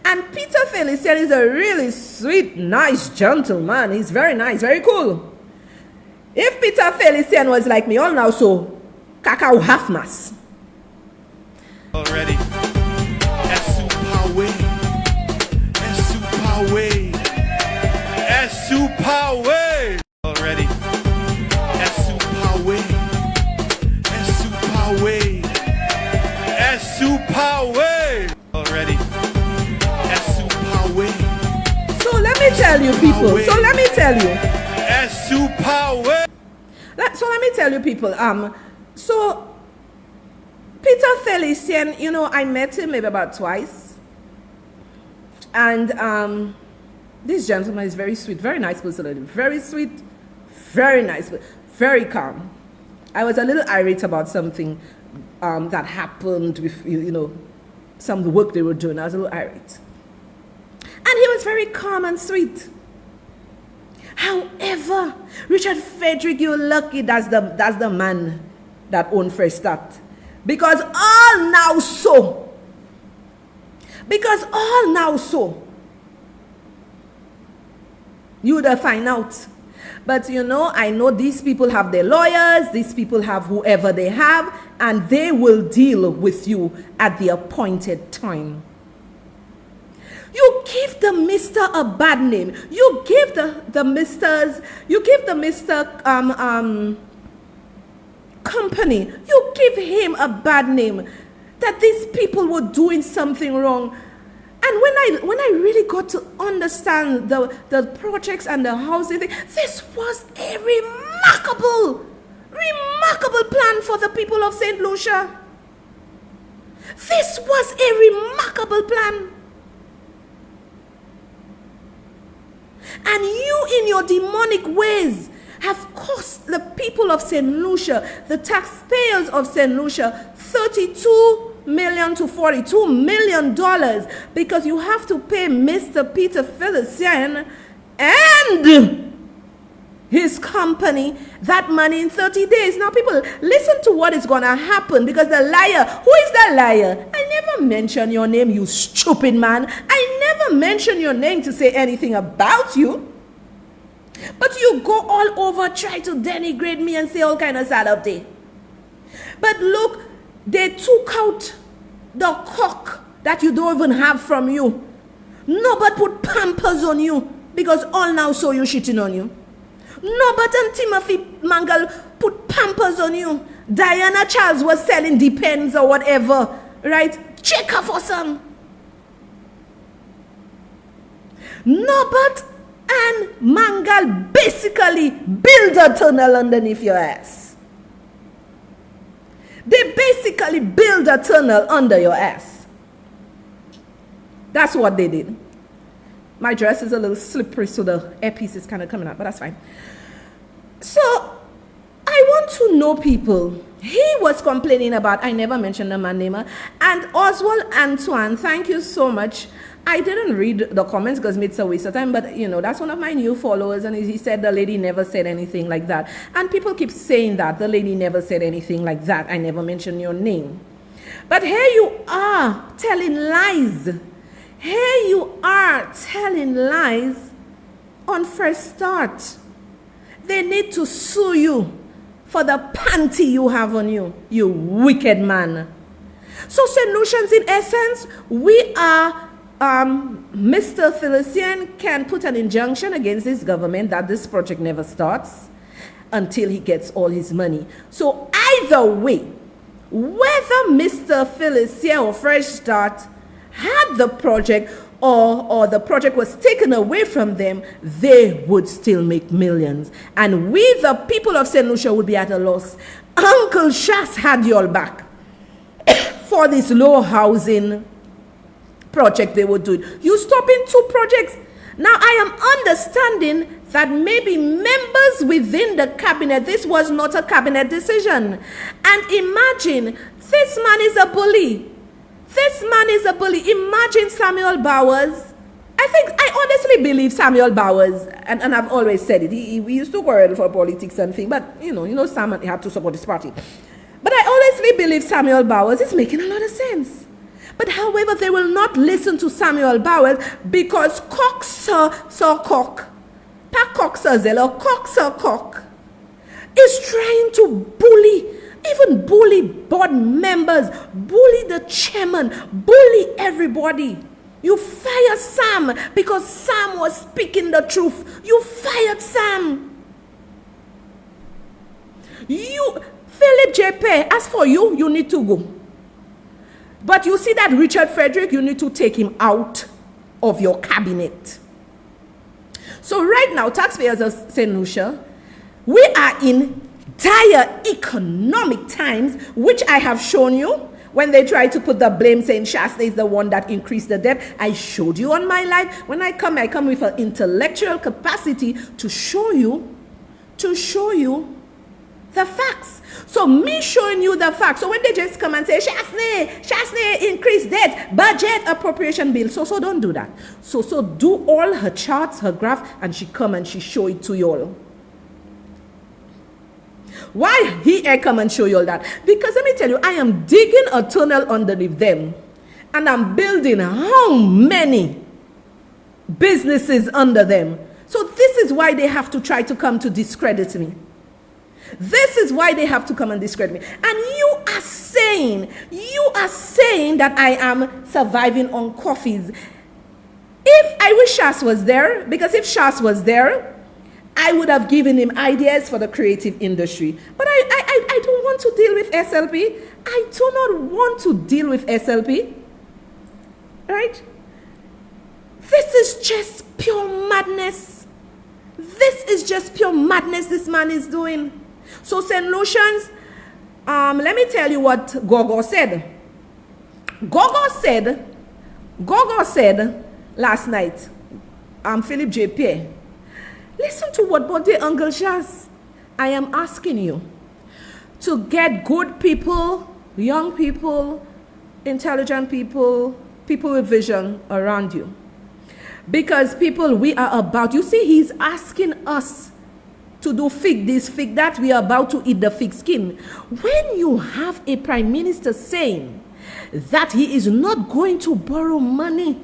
[SPEAKER 1] And Peter Felicien is a really sweet, nice gentleman. He's very nice, very cool. If Peter Felicien was like me all now, so cacao half mass.
[SPEAKER 2] Already. Esu Power. Esu Power. Esu Power. Already. Esu Power. Esu Power. Esu Power. Already. Esu Power.
[SPEAKER 1] So let me tell you, people. So let me tell you.
[SPEAKER 2] Esu Power.
[SPEAKER 1] So let me tell you, people. So Peter Felicien, you know, I met him maybe about twice, and this gentleman is very sweet, very nice personality, very sweet, very nice, very calm. I was a little irate about something that happened with, you know, some of the work they were doing. I was a little irate, and he was very calm and sweet. However, Richard Frederick, you're lucky that's the man that owned Fresh Start. Because all now so. You would find out. But you know, I know these people have their lawyers, these people have whoever they have, and they will deal with you at the appointed time. You give the mister a bad name. You give the Mr. Company, you give him a bad name that these people were doing something wrong. And when I really got to understand the projects and the housing thing, this was a remarkable plan for the people of St. Lucia. This was a remarkable plan. And you, in your demonic ways, have cost the people of St. Lucia, the taxpayers of St. Lucia, $32 million to $42 million because you have to pay Mr. Peter Felicien and his company that money in 30 days. Now, people, listen to what is going to happen because the liar, who is the liar? I never mention your name, you stupid man. I never mention your name to say anything about you. But you go all over, try to denigrate me and say all kind of sad update. But look, they took out the cock that you don't even have from you. Nobody put pampers on you because all now so you shitting on you. Nobody and Timothy Mangal put pampers on you. Diana Charles was selling Depends or whatever, right? Check her for some. Nobody and Mangal basically build a tunnel underneath your ass. They basically build a tunnel under your ass. That's what they did. My dress is a little slippery, so the earpiece is kind of coming out, but that's fine. So, I want to know, people. He was complaining about, I never mentioned the man name, and Oswald Antoine, thank you so much. I didn't read the comments because it's a waste of time, but you know, that's one of my new followers, and he said the lady never said anything like that. And people keep saying that, the lady never said anything like that. I never mentioned your name. But here you are telling lies. Here you are telling lies on First Start. They need to sue you for the panty you have on you, you wicked man. So St. Lucians, in essence, we are, Mr. Felicien can put an injunction against this government that this project never starts until he gets all his money. So either way, whether Mr. Felicien or Fresh Start had the project or the project was taken away from them, they would still make millions. And we, the people of St. Lucia, would be at a loss. Uncle Shas had your back for this low housing project they were doing. You stop in 2 projects. Now, I am understanding that maybe members within the cabinet, this was not a cabinet decision. And imagine, this man is a bully. This man is a bully. Imagine Samuel Bowers I honestly believe Samuel Bowers, and I've always said it, we used to quarrel for politics and things, but you know, Sam had to support his party. But I honestly believe Samuel Bowers is making a lot of sense. But however, they will not listen to Samuel Bowers because cock sir cock, pa cock sir zello, cock sir cock, is trying to even bully board members, bully the chairman, bully everybody. You fired Sam because Sam was speaking the truth. You fired Sam. Philip JP, as for you, you need to go. But you see that Richard Frederick, you need to take him out of your cabinet. So right now, taxpayers of St. Lucia, we are in dire economic times, which I have shown you. When they try to put the blame saying Shasta is the one that increased the debt, I showed you on my live. When I come with an intellectual capacity to show you the facts. So me showing you the facts. So when they just come and say Shasta increased debt, budget appropriation bill. So don't do that. So do all her charts, her graph, and she come and she show it to you all. Why I come and show you all that? Because let me tell you, I am digging a tunnel underneath them. And I'm building how many businesses under them. So this is why they have to try to come to discredit me. This is why they have to come and discredit me. And you are saying that I am surviving on coffees. If I wish Shas was there, because if Shas was there, I would have given him ideas for the creative industry. But I don't want to deal with SLP. I do not want to deal with SLP. Right? This is just pure madness. This is just pure madness this man is doing. So St. Lucians, let me tell you what Gogo said. Gogo said last night, Philip JP, listen to what Bonte Uncle Shas. I am asking you to get good people, young people, intelligent people, people with vision around you. Because people, we are about, you see, he's asking us to do fig this, fig that. We are about to eat the fig skin. When you have a prime minister saying that he is not going to borrow money,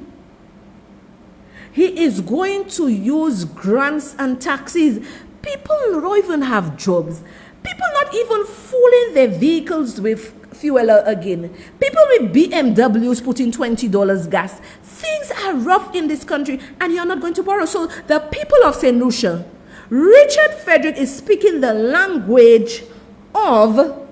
[SPEAKER 1] he is going to use grants and taxes. People don't even have jobs. People not even fooling their vehicles with fuel again. People with BMWs putting $20 gas. Things are rough in this country and you're not going to borrow. So the people of St. Lucia, Richard Frederick is speaking the language of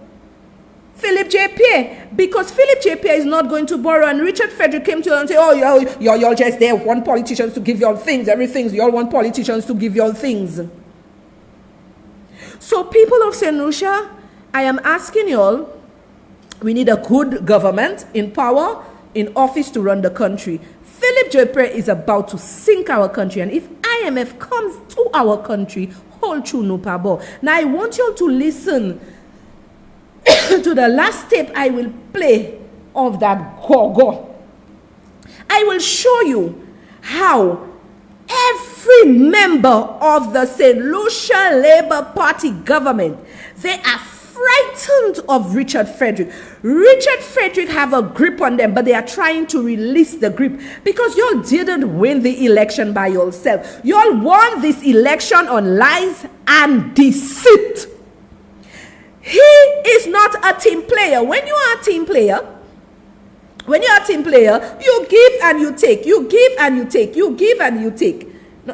[SPEAKER 1] Philip JP, because Philip JP is not going to borrow, and Richard Frederick came to you and say, oh, y'all just there want politicians to give y'all things, everything. Y'all want politicians to give y'all things. So people of St. Lucia, I am asking y'all, we need a good government in power, in office to run the country. Philip JP is about to sink our country, and if IMF comes to our country, hold true no pabo. Now I want you all to listen to the last tape I will play of that Gogo. I will show you how every member of the St. Lucia Labour Party government, they are frightened of Richard Frederick. Richard Frederick have a grip on them, but they are trying to release the grip because y'all didn't win the election by yourself. Y'all won this election on lies and deceit. He is not a team player. When you are a team player, you give and you take. You give and you take. You give and you take.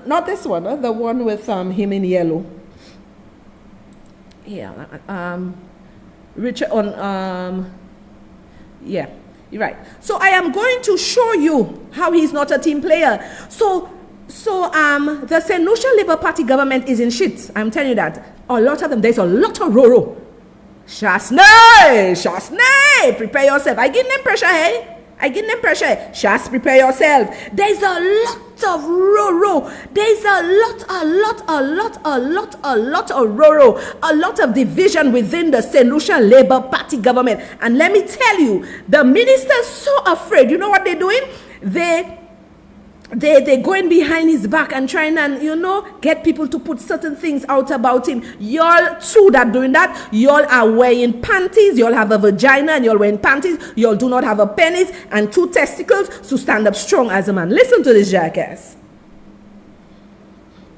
[SPEAKER 1] Not this one, the one with him in yellow. Yeah, Richard on yeah, you're right. So I am going to show you how he's not a team player. So the St. Lucia Labour Party government is in shit. I'm telling you that. A lot of them. There's a lot of Roro. Shasne, prepare yourself. I give them pressure, hey? Shas, prepare yourself. There's a lot of Roro. There's a lot of Roro. A lot of division within the St. Lucia Labour Party government. And let me tell you, the ministers so afraid. You know what they're doing? they're going behind his back and trying and, get people to put certain things out about him. Y'all too that doing that. Y'all are wearing panties. Y'all have a vagina and y'all wearing panties. Y'all do not have a penis and 2 testicles to stand up strong as a man. Listen to this jackass.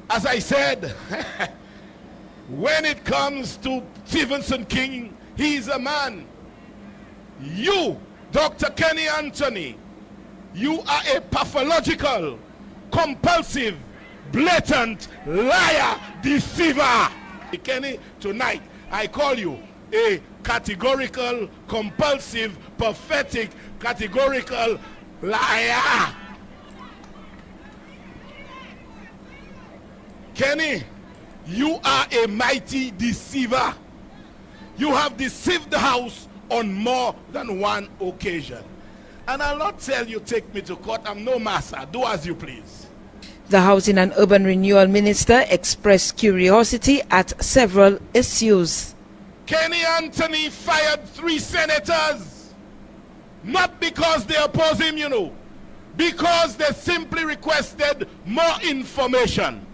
[SPEAKER 2] As I said, when it comes to Stevenson King, he's a man. You, Dr. Kenny Anthony, you are a pathological, compulsive, blatant liar, deceiver. Kenny, tonight I call you a categorical, compulsive, pathetic, categorical liar. Kenny, you are a mighty deceiver. You have deceived the house on more than one occasion. And I'll not tell you, take me to court. I'm no master. Do as you please.
[SPEAKER 7] The Housing and Urban Renewal Minister expressed curiosity at several issues.
[SPEAKER 2] Kenny Anthony fired 3 senators. Not because they oppose him, because they simply requested more information.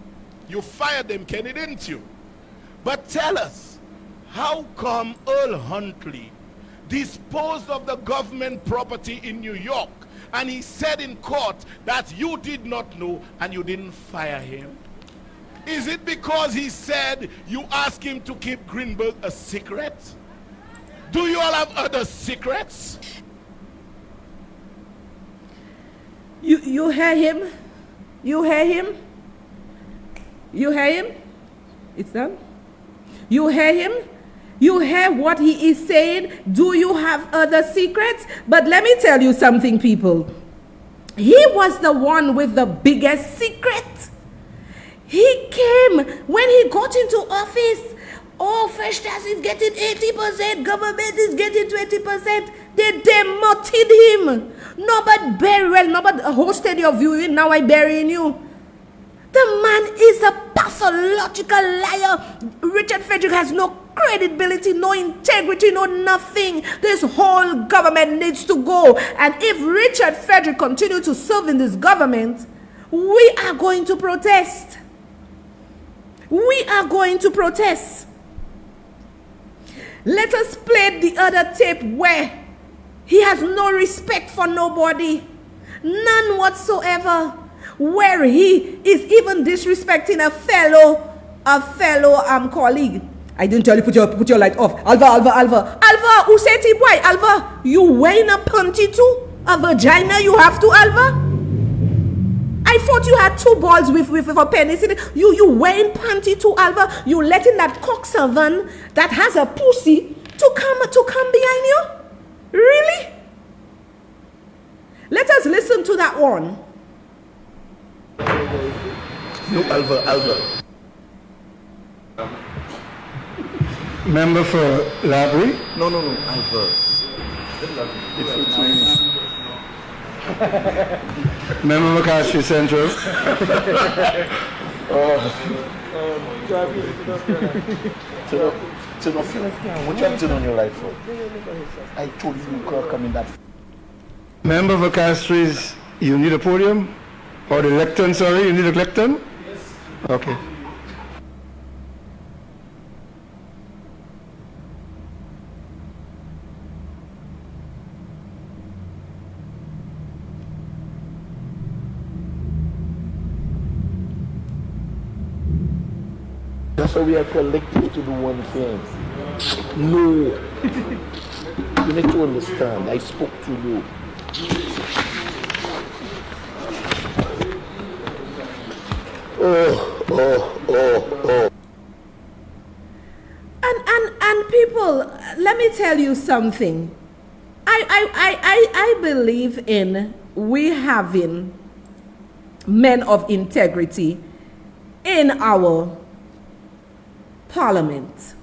[SPEAKER 2] You fired them, Kenny, didn't you? But tell us, how come Earl Huntley disposed of the government property in New York, and he said in court that you did not know and you didn't fire him? Is it because he said you asked him to keep Greenberg a secret? Do you all have other secrets?
[SPEAKER 1] You hear him? You hear him? You hear him? It's done. You hear him? You hear what he is saying? Do you have other secrets? But let me tell you something, people. He was the one with the biggest secret. He came when he got into office. Oh, Fresh Stars is getting 80%. Government is getting 20%. They demoted him. No, but very well. No, but hosted your viewing. Now I burying you. The man is a pathological liar. Richard Frederick has no credibility, no integrity, no nothing. This whole government needs to go. And if Richard Frederick continues to serve in this government, we are going to protest. We are going to protest. Let us play the other tape where he has no respect for nobody. None whatsoever. Where he is even disrespecting a fellow colleague. I didn't tell you put your light off. Alva, who said it? Why? Alva, you wearing a panty too? A vagina you have to, Alva? I thought you had 2 balls with a penis in it. You wearing panty too, Alva? You letting that cockservant that has a pussy to come behind you? Really? Let us listen to that one.
[SPEAKER 6] No, Alva.
[SPEAKER 4] Member for Library?
[SPEAKER 6] No, Alva.
[SPEAKER 4] Member for Castry Central?
[SPEAKER 6] What you have done on your life for? I told you could come in that.
[SPEAKER 4] Member for Castries, you need a podium? Or the lectern, sorry, you need a lectern? Yes. Okay.
[SPEAKER 6] That's why we are collective to do one thing. No. You need to understand. I spoke to you. Oh.
[SPEAKER 1] And people, let me tell you something. I believe in we having men of integrity in our parliament.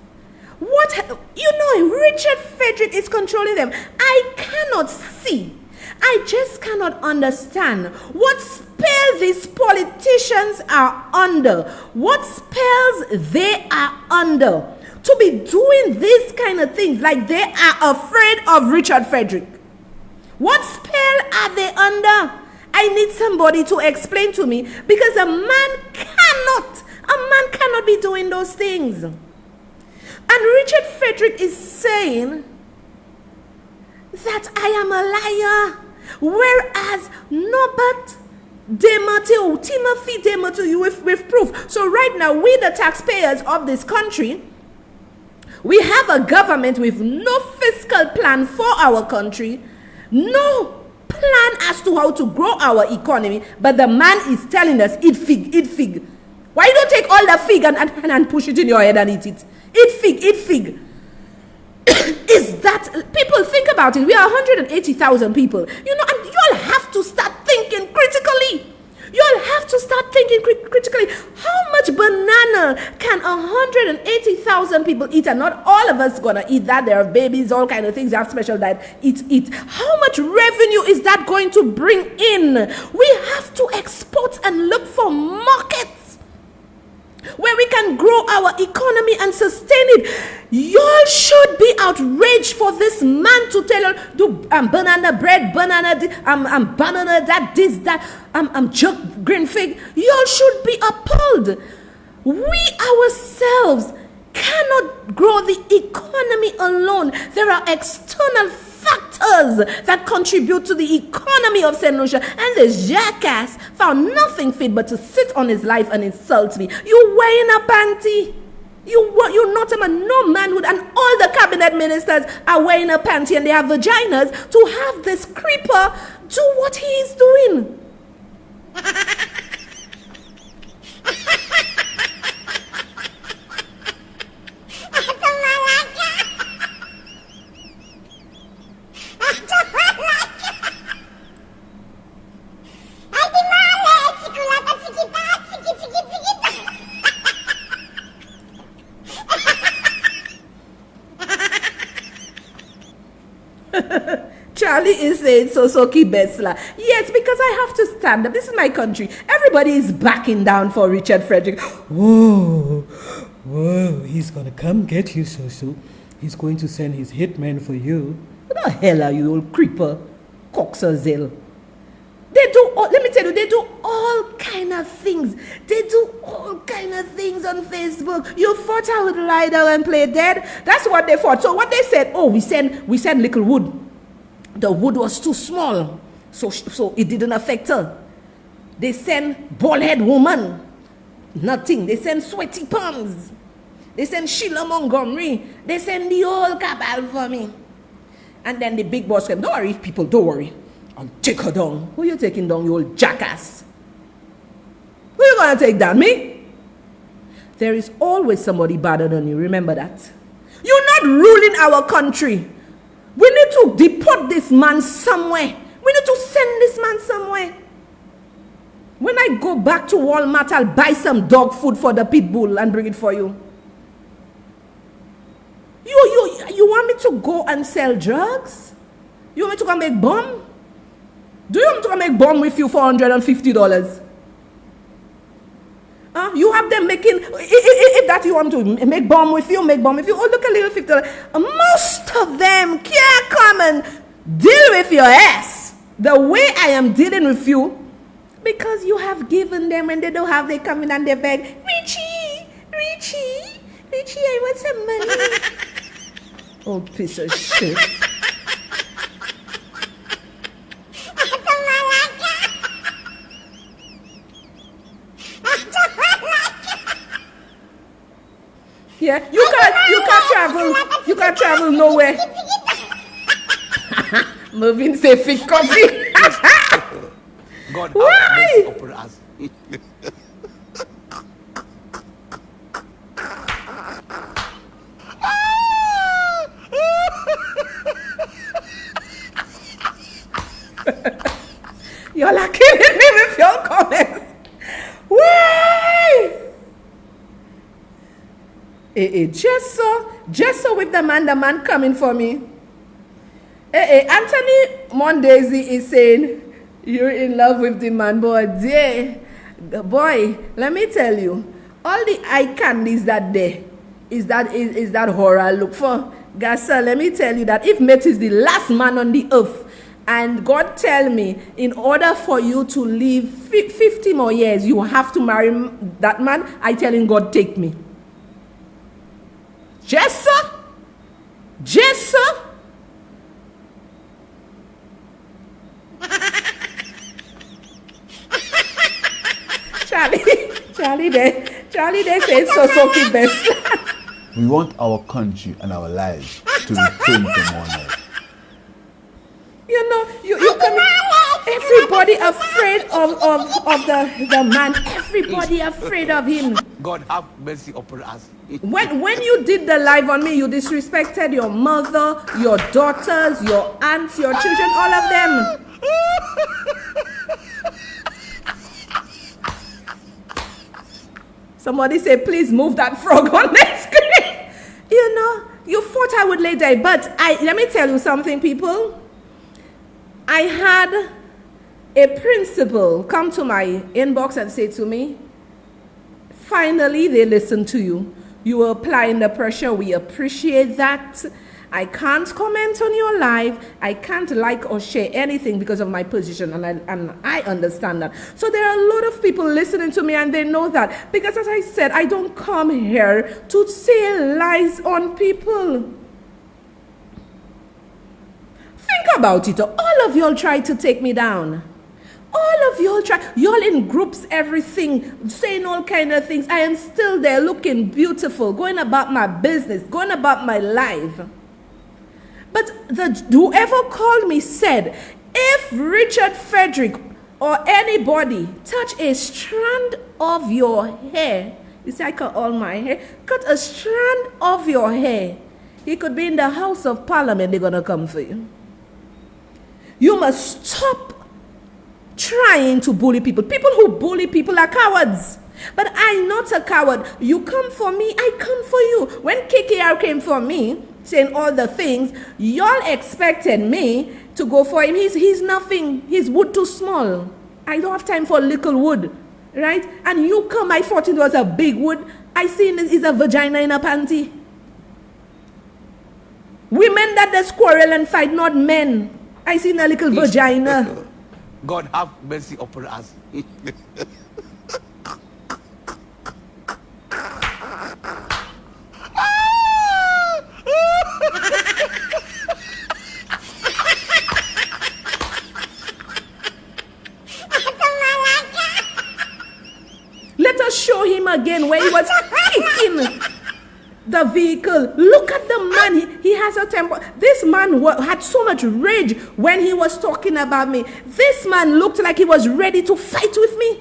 [SPEAKER 1] Richard Frederick is controlling them. I cannot see. I just cannot understand what spell these politicians are under. What spells they are under to be doing these kind of things, like they are afraid of Richard Frederick. What spell are they under? I need somebody to explain to me, because a man cannot be doing those things. And Richard Frederick is saying that I am a liar, whereas Norbert Timothy Demotu, with proof. So right now, we the taxpayers of this country, we have a government with no fiscal plan for our country, no plan as to how to grow our economy, but the man is telling us, eat fig. Why don't you take all the fig and push it in your head and eat it? Eat fig. Is that, people think about it, we are 180,000 people, and you all have to start thinking critically. You'll have to start thinking critically. How much banana can 180,000 people eat? And not all of us gonna eat that. There are babies, all kind of things. They have special diet. Eat. How much revenue is that going to bring in? We have to export and look for markets where we can grow our economy and sustain it. Y'all should be outraged for this man to tell you, do banana bread, banana jerk green fig. Y'all should be appalled. We ourselves cannot grow the economy alone. There are external factors that contribute to the economy of St. Lucia, and this jackass found nothing fit but to sit on his life and insult me. You wearing a panty? You're not a man, no manhood, and all the cabinet ministers are wearing a panty and they have vaginas to have this creeper do what he is doing. Charlie is saying Sosoki Besla. Yes, because I have to stand up. This is my country. Everybody is backing down for Richard Frederick. Whoa, he's gonna come get you, Soso. He's going to send his hitman for you. What the hell are you, old creeper? Coxazel. Let me tell you, they do all kind of things. They do all kind of things on Facebook. You thought I would lie down and play dead? That's what they thought. So what they said, we send little wood. The wood was too small, so it didn't affect her. They send bald-head woman. Nothing. They send sweaty palms. They send Sheila Montgomery. They send the whole cabal for me. And then the big boss said, don't worry, people, don't worry. I'll take her down. Who you taking down, you old jackass? Who you gonna take down, me? There is always somebody better than you, remember that. You're not ruling our country. We need to deport this man somewhere. We need to send this man somewhere. When I go back to Walmart, I'll buy some dog food for the pit bull and bring it for you. You want me to go and sell drugs? You want me to come make bomb? Do you want me to come make bomb with you for $150? You have them making, if that you want to make bomb with you, make bomb with you. Oh, look, a little $50. Most of them can't come and deal with your ass the way I am dealing with you, because you have given them, and they don't have, they come in and they beg, Richie, I want some money. Oh, piece of shit. Yeah, you can't travel nowhere. Moving say fig coffee.
[SPEAKER 8] God have mercy upon us.
[SPEAKER 1] Y'all are killing me with your comments. Why? Just so with the man coming for me. Anthony Mondesi is saying, you're in love with the man, boy, let me tell you, all the eye candies that there is that horror look for. Gassa, let me tell you that if Met is the last man on the earth, And God tell me, in order for you to live 50 more years, you have to marry that man. I telling God, take me. Yes, sir. Yes, sir. Charlie, they say so keep best.
[SPEAKER 8] We want our country and our lives to return to normal.
[SPEAKER 1] You know, you come. Everybody afraid of the man. Everybody afraid of him.
[SPEAKER 8] God have mercy upon us.
[SPEAKER 1] When you did the live on me, you disrespected your mother, your daughters, your aunts, your children, all of them. Somebody say, please move that frog on the screen. You know, you thought I would lay there, but let me tell you something, people. I had a principal come to my inbox and say to me, finally they listen to you. You are applying the pressure. We appreciate that. I can't comment on your live. I can't like or share anything because of my position, and I understand that. So there are a lot of people listening to me, and they know that. Because as I said, I don't come here to say lies on people. Think about it. All of y'all tried to take me down. All of y'all try. Y'all in groups, everything, saying all kind of things. I am still there looking beautiful, going about my business, going about my life. But whoever called me said, if Richard Frederick or anybody touch a strand of your hair, you see I cut all my hair, cut a strand of your hair, he could be in the House of Parliament, they're going to come for you. You must stop trying to bully people. People who bully people are cowards. But I'm not a coward. You come for me, I come for you. When KKR came for me, saying all the things, y'all expected me to go for him. He's nothing. He's wood too small. I don't have time for little wood, right? And you come, I thought it was a big wood. I seen it is a vagina in a panty. Women that they quarrel and fight, not men. I seen a little vagina.
[SPEAKER 8] God have mercy upon us.
[SPEAKER 1] Let us show him again where he was kicking the vehicle. Look at the man. He has a temper. This man had so much rage when he was talking about me. This man looked like he was ready to fight with me.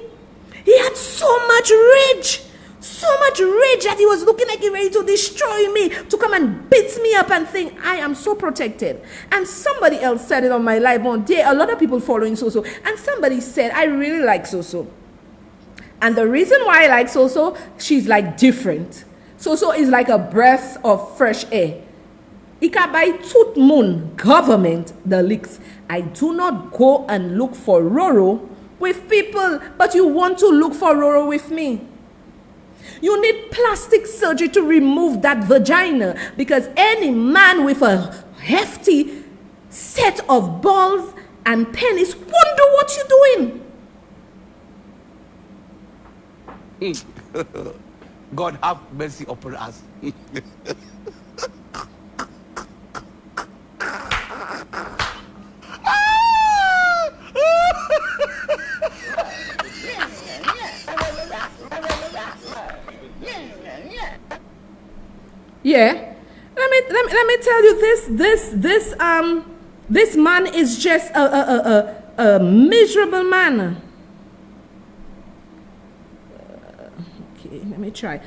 [SPEAKER 1] He had so much rage. So much rage that he was looking like he was ready to destroy me, to come and beat me up and think, I am so protected. And somebody else said it on my live one day. A lot of people following So-So. And somebody said, I really like So-So. And the reason why I like So-So, she's like different. So-So is like a breath of fresh air. Ika by tooth moon government the leaks. I do not go and look for Roro with people, but you want to look for Roro with me. You need plastic surgery to remove that vagina, because any man with a hefty set of balls and penis won't do what you're doing.
[SPEAKER 8] God have mercy upon us.
[SPEAKER 1] Yeah, let me tell you this man is just a miserable man. Okay, let me try.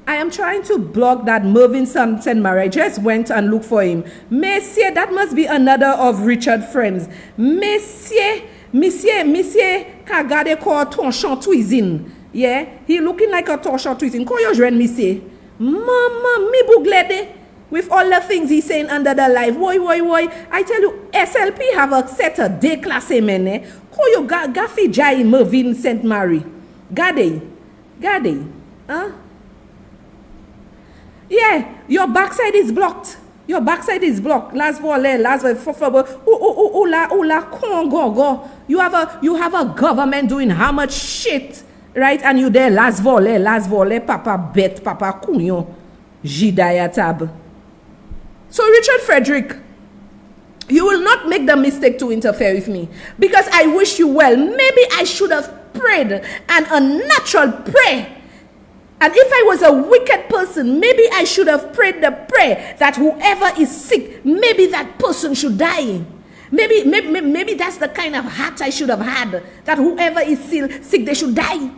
[SPEAKER 1] I am trying to block that Mervyn Saint Mary. I just went and looked for him. Monsieur, that must be another of Richard friends. Monsieur, kagade ko torchon tuizin. Yeah, he looking like a torchon tuizin. Ko yo jwen monsieur. Mama, me buglede. With all the things he's saying under the life. Woy. I tell you, SLP have a set a day class mene. Ko yo gafi jai Mervyn Saint Mary. Gade. Huh? Yeah, your backside is blocked. Your backside is blocked. Last volley, Congo. You have a government doing how much shit, right? And you there last volley, Papa Bet, Papa Kunyo, Jidaya Tab. So Richard Frederick, you will not make the mistake to interfere with me, because I wish you well. Maybe I should have prayed an unnatural prayer. And if I was a wicked person, maybe I should have prayed the prayer that whoever is sick, maybe that person should die. Maybe that's the kind of heart I should have had, that whoever is sick, they should die.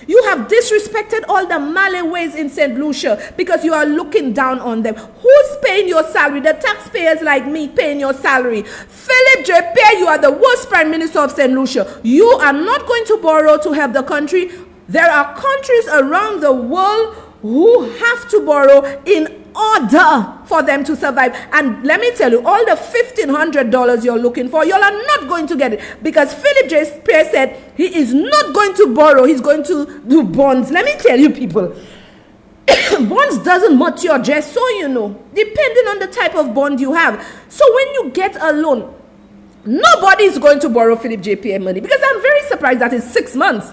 [SPEAKER 1] You have disrespected all the Malaways in St. Lucia because you are looking down on them. Who's paying your salary? The taxpayers like me paying your salary. Philip J. Pierre, you are the worst Prime Minister of St. Lucia. You are not going to borrow to help the country. There are countries around the world who have to borrow in order for them to survive. And let me tell you, all the $1,500 you're looking for, you are not going to get it, because Philip J. Pierre said he is not going to borrow, he's going to do bonds. Let me tell you, people, bonds doesn't mature, just so you know, depending on the type of bond you have. So when you get a loan, nobody is going to borrow Philip J. Pierre money, because I'm very surprised that it's 6 months.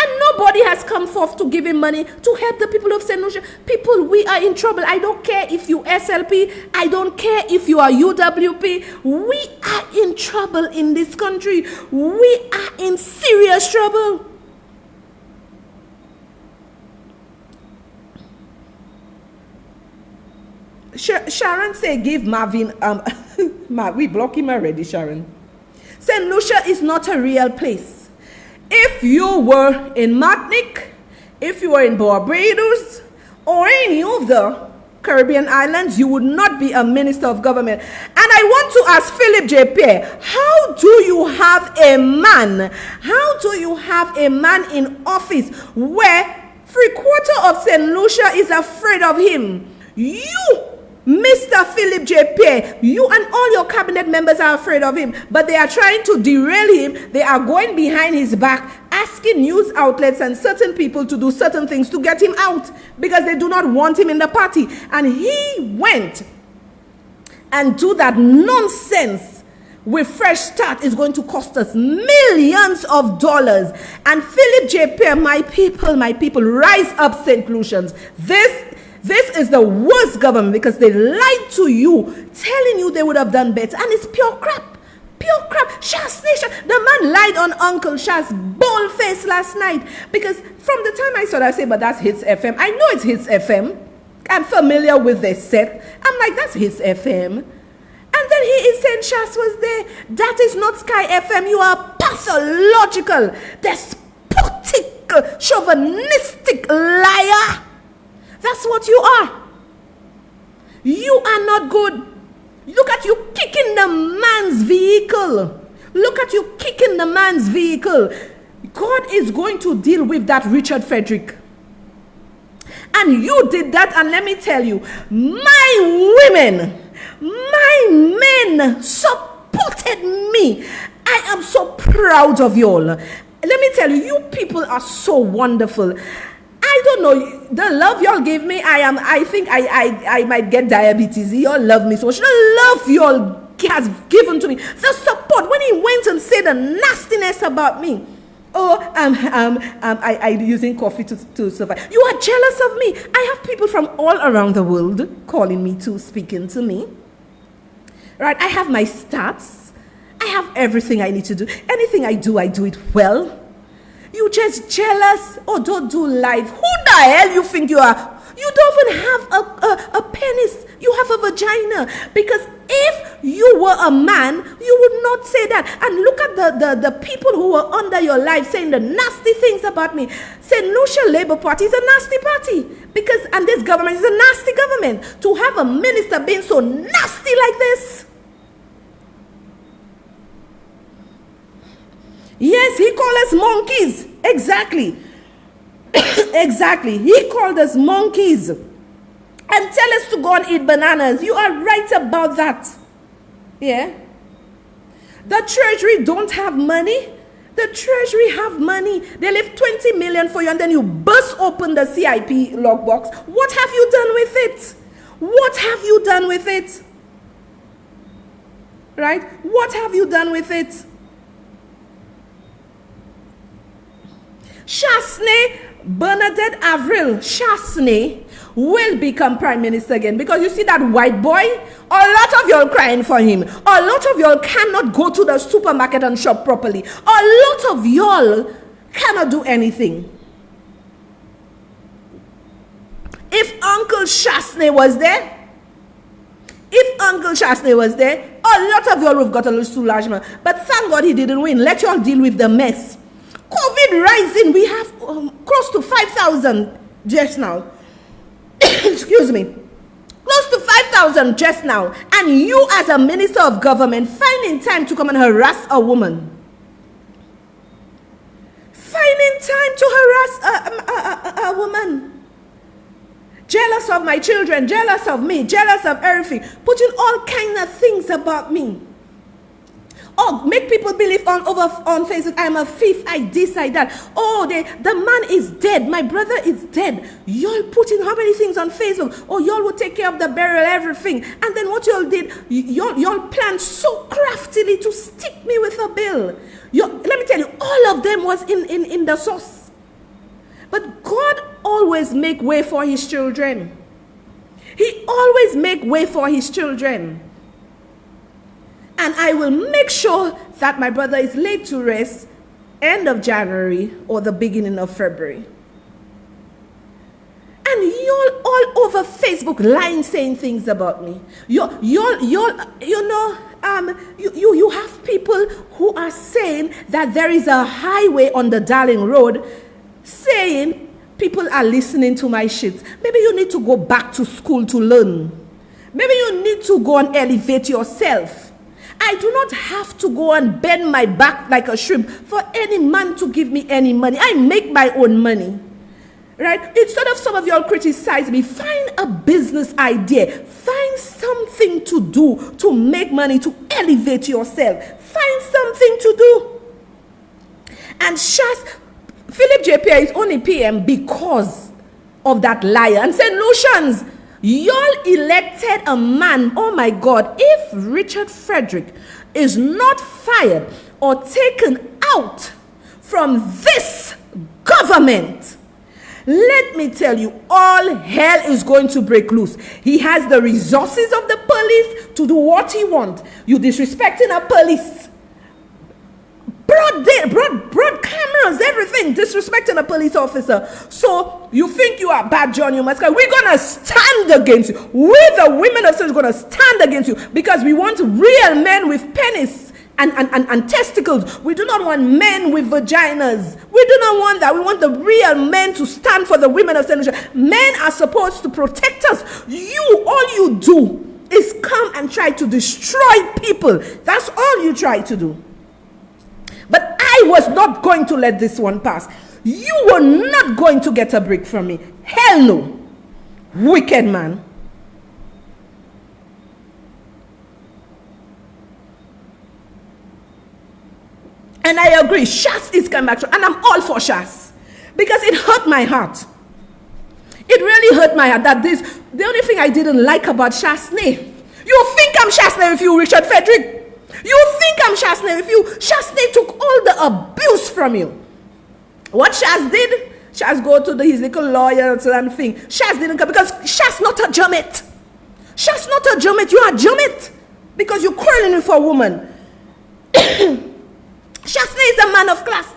[SPEAKER 1] And nobody has come forth to give him money to help the people of St. Lucia. People, we are in trouble. I don't care if you SLP. I don't care if you are UWP. We are in trouble in this country. We are in serious trouble. Sharon say give Marvin, we block him already, Sharon. St. Lucia is not a real place. If you were in Martinique, if you were in Barbados, or any of the Caribbean islands, you would not be a minister of government. And I want to ask Philip J. Pierre, how do you have a man in office where 3/4 of St. Lucia is afraid of him? You, Mr. Philip J. Pierre, you and all your cabinet members are afraid of him, but they are trying to derail him. They are going behind his back, asking news outlets and certain people to do certain things to get him out, because they do not want him in the party. And he went and do that nonsense with Fresh Start is going to cost us millions of dollars. And Philip J. Pierre, my people, rise up, St. Lucians. This is the worst government, because they lied to you, telling you they would have done better. And it's pure crap. Pure crap. Shas Nation. The man lied on Uncle Shas bold face last night. Because from the time I saw that, I said, but that's Hits FM. I know it's Hits FM. I'm familiar with their set. I'm like, that's Hits FM. And then he is saying Shas was there. That is not Sky FM. You are pathological, despotic, chauvinistic liar. That's what you are. You are not good. Look at you kicking the man's vehicle. Look at you kicking the man's vehicle. God is going to deal with that Richard Frederick. And you did that, and let me tell you, my women, my men supported me. I am so proud of you all. Let me tell you, you people are so wonderful. I don't know, the love y'all gave me, I think I might get diabetes. Y'all love me so much. The love y'all has given to me, the support, when he went and said the nastiness about me. Oh, I using coffee to survive. You are jealous of me. I have people from all around the world calling me to, speaking to me. Right, I have my stats. I have everything I need to do. Anything I do it well. You just jealous or don't do life. Who the hell you think you are? You don't even have a penis. You have a vagina. Because if you were a man, you would not say that. And look at the people who were under your life saying the nasty things about me. St. Lucia Labour Party is a nasty party. And this government is a nasty government. To have a minister being so nasty like this. Yes, he called us monkeys. Exactly. Exactly. He called us monkeys. And tell us to go and eat bananas. You are right about that. Yeah. The treasury don't have money The Treasury have money. They leave 20 million for you and then you burst open the CIP logbox. What have you done with it? What have you done with it? Right? What have you done with it? Chasney, Bernadette Avril Chasney will become prime minister again, because you see that white boy, a lot of y'all crying for him. A lot of y'all cannot go to the supermarket and shop properly. A lot of y'all cannot do anything. If Uncle Chasney was there, a lot of y'all would have got a little soulagement. But thank God he didn't win. Let y'all deal with the mess. COVID rising, we have close to 5,000 just now. Excuse me. Close to 5,000 just now. And you as a minister of government finding time to come and harass a woman. Finding time to harass a woman. Jealous of my children, jealous of me, jealous of everything. Putting all kinds of things about me. Oh, make people believe on Facebook, I'm a thief, I this, I that. Oh, the man is dead, my brother is dead. Y'all putting how many things on Facebook? Oh, y'all will take care of the burial, everything. And then what y'all did, y'all planned so craftily to stick me with a bill. Let me tell you, all of them was in the sauce. But God always make way for his children. He always make way for his children. And I will make sure that my brother is laid to rest end of January or the beginning of February. And y'all all over Facebook lying, saying things about me. You have people who are saying that there is a highway on the Darling Road, saying people are listening to my shit. Maybe you need to go back to school to learn. Maybe you need to go and elevate yourself. I do not have to go and bend my back like a shrimp for any man to give me any money. I make my own money. Right? Instead of some of y'all criticize me, find a business idea. Find something to do to make money, to elevate yourself. Find something to do. And Philip J. Pierre is only PM because of that liar. And St. Lucians, y'all elected a man. Oh my God, if Richard Frederick is not fired or taken out from this government, let me tell you, all hell is going to break loose. He has the resources of the police to do what he wants. You disrespecting a police. Broad cameras, everything, disrespecting a police officer. So you think you are bad, John, you must go. We're going to stand against you. We, the women of Israel, are going to stand against you because we want real men with penis and testicles. We do not want men with vaginas. We do not want that. We want the real men to stand for the women of Israel. Men are supposed to protect us. All you do is come and try to destroy people. That's all you try to do. But I was not going to let this one pass. You were not going to get a break from me. Hell no. Wicked man. And I agree, Shas is coming back. And I'm all for Shas. Because it hurt my heart. It really hurt my heart that the only thing I didn't like about Chasney. You think I'm Chasney with you, Richard Frederick? You think I'm Chasney with you? Chasney took all the abuse from you. What Shas did? Shas go to his little lawyer and thing. Shas didn't come because Shas not a jummet. Shas not a jummet. You are a jummet because you're quarreling for a woman. Chasney is a man of class.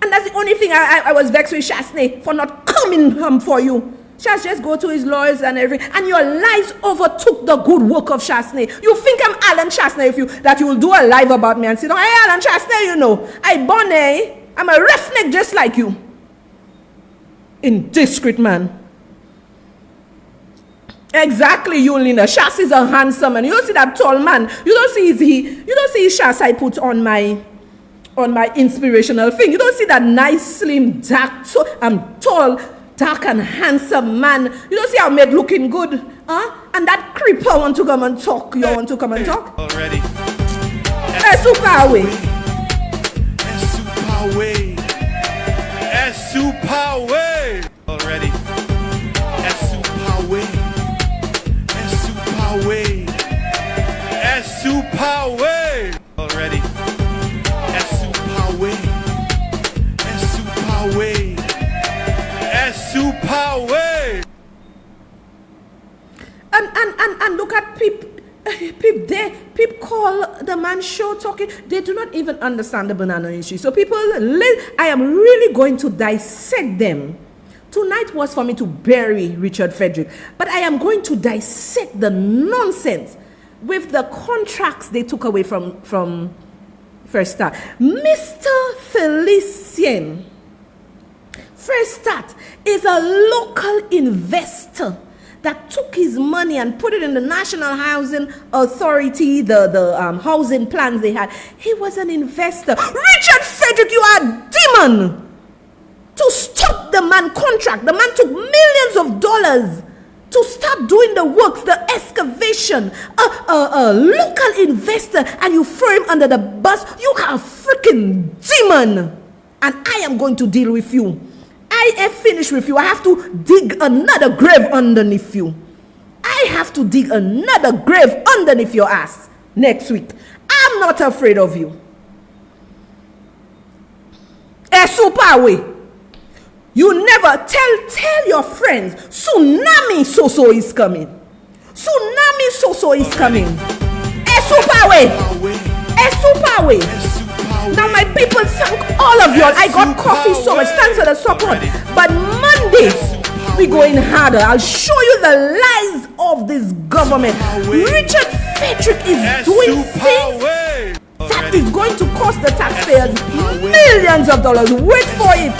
[SPEAKER 1] And that's the only thing I was vexed with Chasney for not coming for you. Shas just go to his lawyers and everything. And your lies overtook the good work of Chasney. You think I'm Alan Chasney if you that you will do a live about me and say, no, hey, Alan Chasney, you know. I'm a roughneck just like you. Indiscreet man. Exactly, you, Linda. Shas is a handsome man. You don't see that tall man. You don't see Shas I put on my inspirational thing. You don't see that nice, slim, dark, tall, dark and handsome man. You don't see how made looking good. And that creeper want to come and talk. You want to come and talk? Already. Super away.
[SPEAKER 9] way. S super way. Already. S super way. S super way. S super way. Already. S super way. S super way. S super way.
[SPEAKER 1] And look at people call the man show talking. They do not even understand the banana issue. So people, I am really going to dissect them. Tonight was for me to bury Richard Frederick, but I am going to dissect the nonsense with the contracts they took away from First Start. Mr. Felicien, First Start is a local investor that took his money and put it in the National Housing Authority, the housing plans they had. He was an investor. Richard Frederick, you are a demon! To stop the man contract. The man took millions of dollars to start doing the works, the excavation. A local investor, and you throw him under the bus. You are a freaking demon. And I am going to deal with you. I have finished with you. I have to dig another grave underneath you. I have to dig another grave underneath your ass next week. I'm not afraid of you. A super way. You never tell your friends. Tsunami so is coming. Tsunami so is coming. A super way. A super way. Now my people, thank all of y'all. I got coffee so much. Thanks for the support. But Monday, we going harder. I'll show you the lies of this government. Richard Frederick is doing things that is going to cost the taxpayers millions of dollars. Wait for it.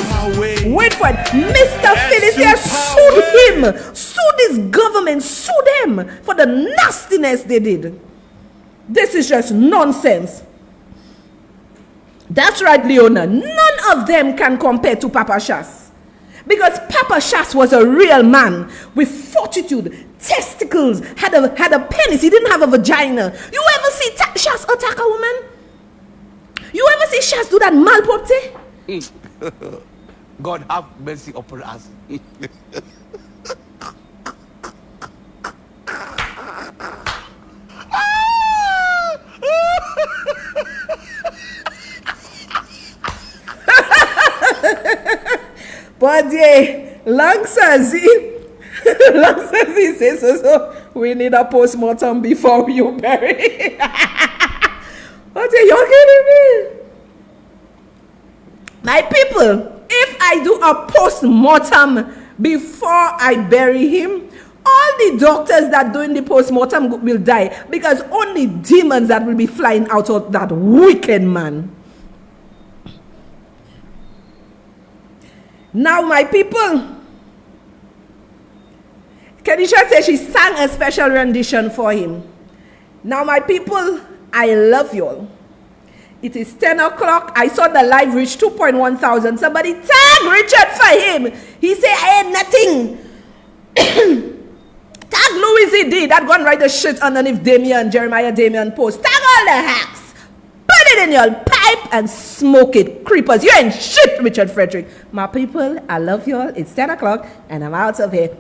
[SPEAKER 1] Wait for it. Mr. Felicien sued him. Sued this government. Sued them for the nastiness they did. This is just nonsense. That's right, Leona. None of them can compare to Papa Shas. Because Papa Shas was a real man with fortitude, testicles, had a penis. He didn't have a vagina. You ever see Shas attack a woman? You ever see Shas do that malpropte?
[SPEAKER 10] God have mercy upon us.
[SPEAKER 1] But yeah, long as he says so, we need a post-mortem before you bury. But yeah, you're kidding me. My people, if I do a post-mortem before I bury him, all the doctors that doing the post-mortem will die, because only demons that will be flying out of that wicked man. Now, my people, Kenisha said she sang a special rendition for him. Now, my people, I love you all. It is 10 o'clock. I saw the live reach 2.1 thousand. Somebody tag Richard for him. He said, I had nothing. Tag Louis D. That gone write the shit underneath Jeremiah Damian post. Tag all the hacks. Put it in your pipe and smoke it. Creepers, you ain't shit, Richard Frederick. My people, I love y'all. It's 10 o'clock and I'm out of here.